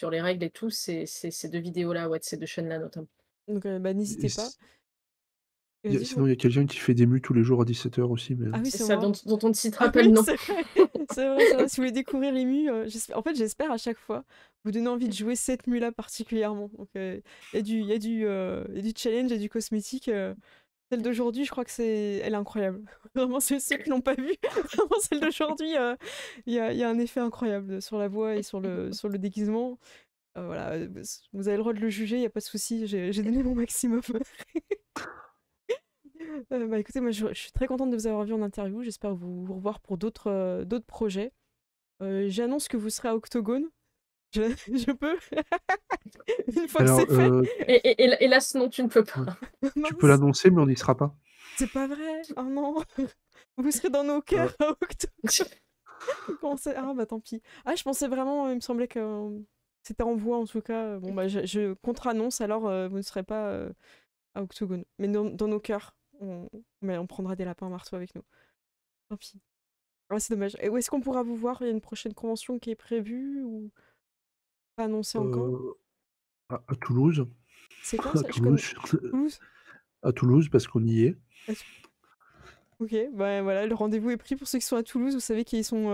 les règles et tout, c'est ces 2 vidéos-là, ouais, de ces 2 chaînes-là notamment. Donc, bah, n'hésitez pas. Sinon, il y a quelqu'un qui fait des mus tous les jours à 17h aussi. Mais... Ah oui, C'est c'est ça, moi. dont on ne citera Ah pas oui, le nom. c'est vrai. C'est vrai. Si vous voulez découvrir les mus, en fait, j'espère à chaque fois vous donner envie de jouer cette mue-là particulièrement. Donc, il y a du challenge et du cosmétique. Celle d'aujourd'hui, je crois que elle est incroyable. Vraiment, ceux qui n'ont pas vu, vraiment celle d'aujourd'hui, il y a un effet incroyable sur la voix et sur le déguisement. Voilà, vous avez le droit de le juger, il n'y a pas de souci, j'ai donné mon maximum. Bah écoutez, moi je suis très contente de vous avoir vu en interview, j'espère vous revoir pour d'autres projets. J'annonce que vous serez à Octogone. Je peux une fois que Alors, c'est fait. Hélas, non, tu ne peux pas. tu peux l'annoncer, mais on n'y sera pas. C'est pas vrai. Oh non. Vous serez dans nos cœurs à Octogone. Ah bah tant pis. Ah, je pensais vraiment, il me semblait que c'était en voie en tout cas. Bon bah je contre-annonce, alors vous ne serez pas à Octogone. Mais dans nos cœurs, on prendra des lapins marteaux avec nous. Tant pis. Ah, c'est dommage. Et où est-ce qu'on pourra vous voir? Il y a une prochaine convention qui est prévue ou pas annoncée encore? À Toulouse. C'est quand À ça? Toulouse. Toulouse? À Toulouse, parce qu'on y est. Ok, bah voilà, le rendez-vous est pris pour ceux qui sont à Toulouse. Vous savez qu'ils sont.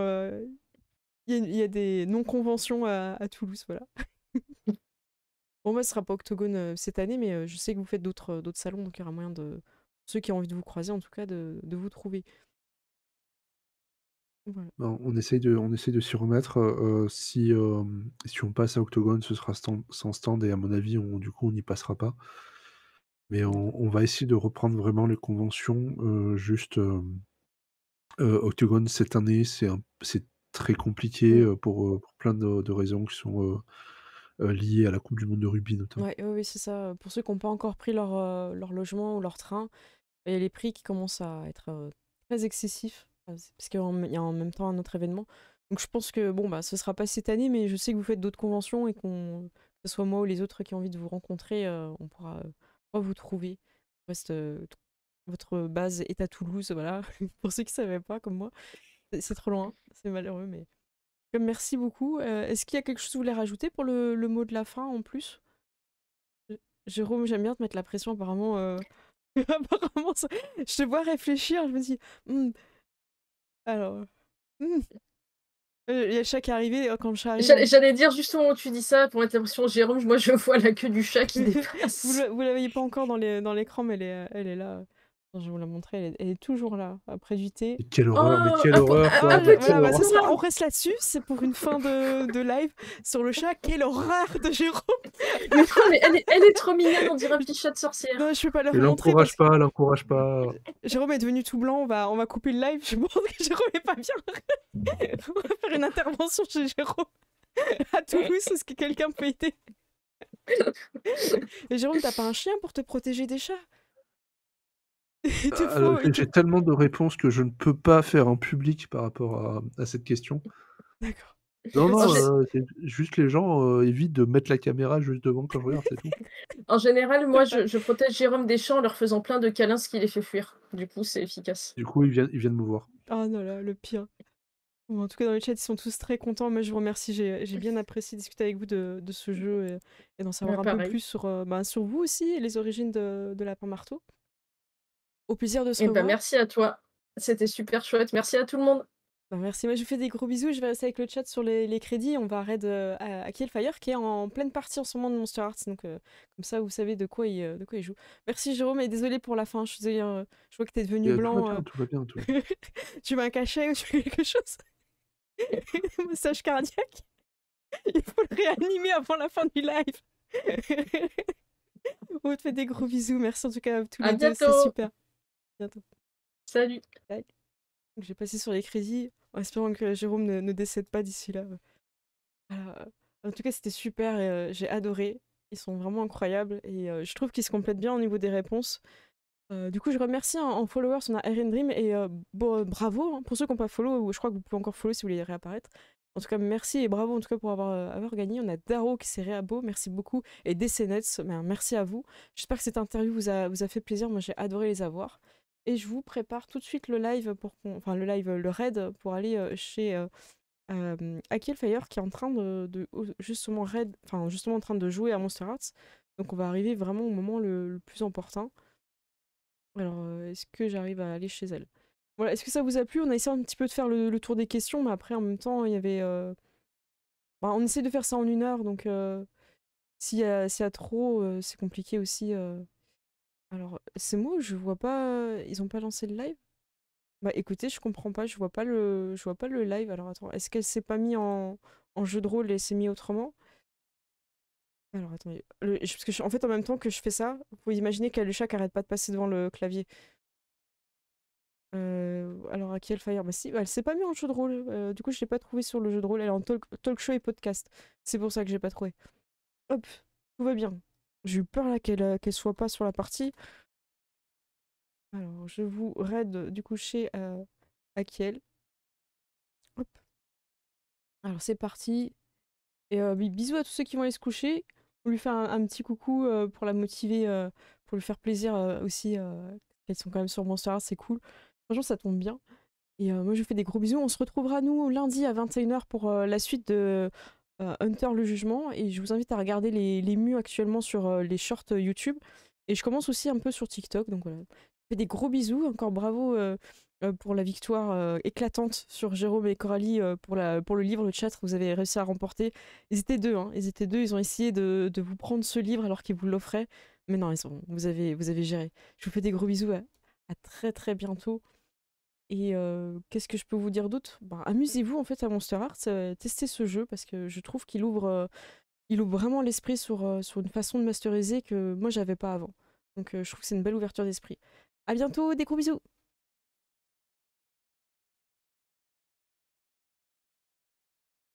Il y a des non-conventions à Toulouse, voilà. Bon, moi, ce sera pas Octogone cette année, mais je sais que vous faites d'autres salons, donc il y aura moyen ceux qui ont envie de vous croiser, en tout cas, de vous trouver. Voilà. On essaye de s'y remettre. Si on passe à Octogone, ce sera sans stand, et à mon avis, du coup, on n'y passera pas. Mais on va essayer de reprendre vraiment les conventions. Juste, Octogone, cette année, c'est très compliqué pour plein de raisons qui sont liées à la Coupe du monde de rugby, notamment. Ouais, oui, c'est ça. Pour ceux qui n'ont pas encore pris leur logement ou leur train, il y a les prix qui commencent à être très excessifs, parce qu'il y a en même temps un autre événement. Donc je pense que bon, bah, ce sera pas cette année, mais je sais que vous faites d'autres conventions et que ce soit moi ou les autres qui ont envie de vous rencontrer, on pourra vous trouver. Votre base est à Toulouse, voilà. Pour ceux qui ne savaient pas, comme moi. C'est trop loin, c'est malheureux, mais... Merci beaucoup. Est-ce qu'il y a quelque chose que vous voulez rajouter pour le mot de la fin en plus? Jérôme, j'aime bien te mettre la pression, apparemment. Apparemment, je te vois réfléchir, je me dis... Alors... Il y a le chat qui est arrivé quand le chat arrive. J'allais dire justement où tu dis ça, pour mettre l'impression, Jérôme, moi je vois la queue du chat qui dépasse. Vous la voyez pas encore dans l'écran, mais elle est là. Je vais vous la montrer, elle est toujours là, après du thé. Mais quelle Oh, horreur, mais quelle un, horreur, un quoi, mais petit quelle Voilà, horreur. c'est ça, on reste là-dessus, c'est pour une fin de live sur le chat. Quelle horreur de Jérôme! Mais non, mais elle est trop mignonne, on dirait un petit chat de sorcière. Non, je peux pas la Et remontrer parce l'encourage pas. que Jérôme est devenu tout blanc, on va couper le live, je pense que Jérôme est pas bien. On va faire une intervention chez Jérôme à Toulouse, est-ce que quelqu'un peut aider? Et Jérôme, t'as pas un chien pour te protéger des chats? Il te faut... J'ai tellement de réponses que je ne peux pas faire en public par rapport à cette question. D'accord. Non, En, non, c'est juste les gens évitent de mettre la caméra juste devant quand je regarde, c'est tout. en général, moi, je protège Jérôme des chats en leur faisant plein de câlins, ce qui les fait fuir. Du coup, c'est efficace. Du coup, ils viennent me voir. Oh non, là, le pire. Bon, en tout cas, dans le chat, ils sont tous très contents. Moi, je vous remercie. J'ai bien apprécié discuter avec vous de ce jeu et d'en savoir un peu Pareil. plus sur vous aussi et les origines de Lapin Marteau. Au plaisir de se Et ben, revoir. merci à toi. C'était super chouette. Merci à tout le monde. Ben, merci. Moi, je vous fais des gros bisous. Je vais rester avec le chat sur les crédits. On va raid à Killfire qui est en pleine partie en ce moment de Monster Hearts. Donc, comme ça, vous savez de quoi il joue. Merci, Jérôme. Et désolé pour la fin. Je suis désolée, je vois que t'es devenu blanc. Tout va bien, tout va bien. Tu mets un cachet ou tu fais quelque chose? Massage cardiaque. Il faut le réanimer avant la fin du live. On te fait des gros bisous. Merci en tout cas à tous À les deux. C'est bientôt. super. Bientôt. Salut. Donc, je vais passer sur les crédits en espérant que Jérôme ne décède pas d'ici là. Voilà. En tout cas, c'était super. Et, j'ai adoré. Ils sont vraiment incroyables. Et je trouve qu'ils se complètent bien au niveau des réponses. Du coup, je remercie en followers, on a Erin Dream et bravo pour ceux qui n'ont pas follow. Je crois que vous pouvez encore follow si vous voulez réapparaître. En tout cas, merci et bravo en tout cas pour avoir gagné. On a Daro qui s'est réabo, merci beaucoup. Et DCNets, merci à vous. J'espère que cette interview vous a fait plaisir. Moi, j'ai adoré les avoir. Et je vous prépare tout de suite le live, le raid pour aller chez Akilfire qui est en train justement en train de jouer à Monster Hearts. Donc on va arriver vraiment au moment le plus important. Alors, est-ce que j'arrive à aller chez elle? Voilà, est-ce que ça vous a plu? On a essayé un petit peu de faire le tour des questions, mais après, en même temps, il y avait... on essaie de faire ça en 1 heure, donc s'il y a trop, c'est compliqué aussi. Alors, c'est moi, je vois pas... Ils ont pas lancé le live? Bah écoutez, je comprends pas, je vois pas le live. Alors attends, est-ce qu'elle s'est pas mis en jeu de rôle et s'est mis autrement? Alors attendez, parce que en fait, en même temps que je fais ça, vous imaginer qu'il y a le chat qui arrête pas de passer devant le clavier. Alors à Killfire, bah si, elle s'est pas mise en jeu de rôle. Du coup, je l'ai pas trouvé sur le jeu de rôle. Elle est en talk show et podcast. C'est pour ça que j'ai pas trouvé. Hop, tout va bien. J'ai eu peur là qu'elle soit pas sur la partie. Alors, je vous raid du coup chez Akiel. Hop. Alors c'est parti. Et bisous à tous ceux qui vont aller se coucher. On lui fait un petit coucou pour la motiver, pour lui faire plaisir aussi. Qu'elles sont quand même sur Monster Hearts, c'est cool. Franchement, ça tombe bien. Et moi, je vous fais des gros bisous. On se retrouvera, nous, lundi à 21h pour la suite de Hunter le Jugement. Et je vous invite à regarder les mus actuellement sur les shorts YouTube. Et je commence aussi un peu sur TikTok. Donc voilà. Je vous fais des gros bisous. Encore bravo pour la victoire éclatante sur Jérôme et Coralie pour le livre, le chat. Vous avez réussi à remporter. Ils étaient deux, hein. Ils étaient deux. Ils ont essayé de vous prendre ce livre alors qu'ils vous l'offraient. Mais non, vous avez géré. Je vous fais des gros bisous. À très très bientôt. Et qu'est-ce que je peux vous dire d'autre? Amusez-vous en fait à Monster Hearts, testez ce jeu parce que je trouve qu'il ouvre vraiment l'esprit sur une façon de masteriser que moi j'avais pas avant. Donc je trouve que c'est une belle ouverture d'esprit. À bientôt, des gros bisous!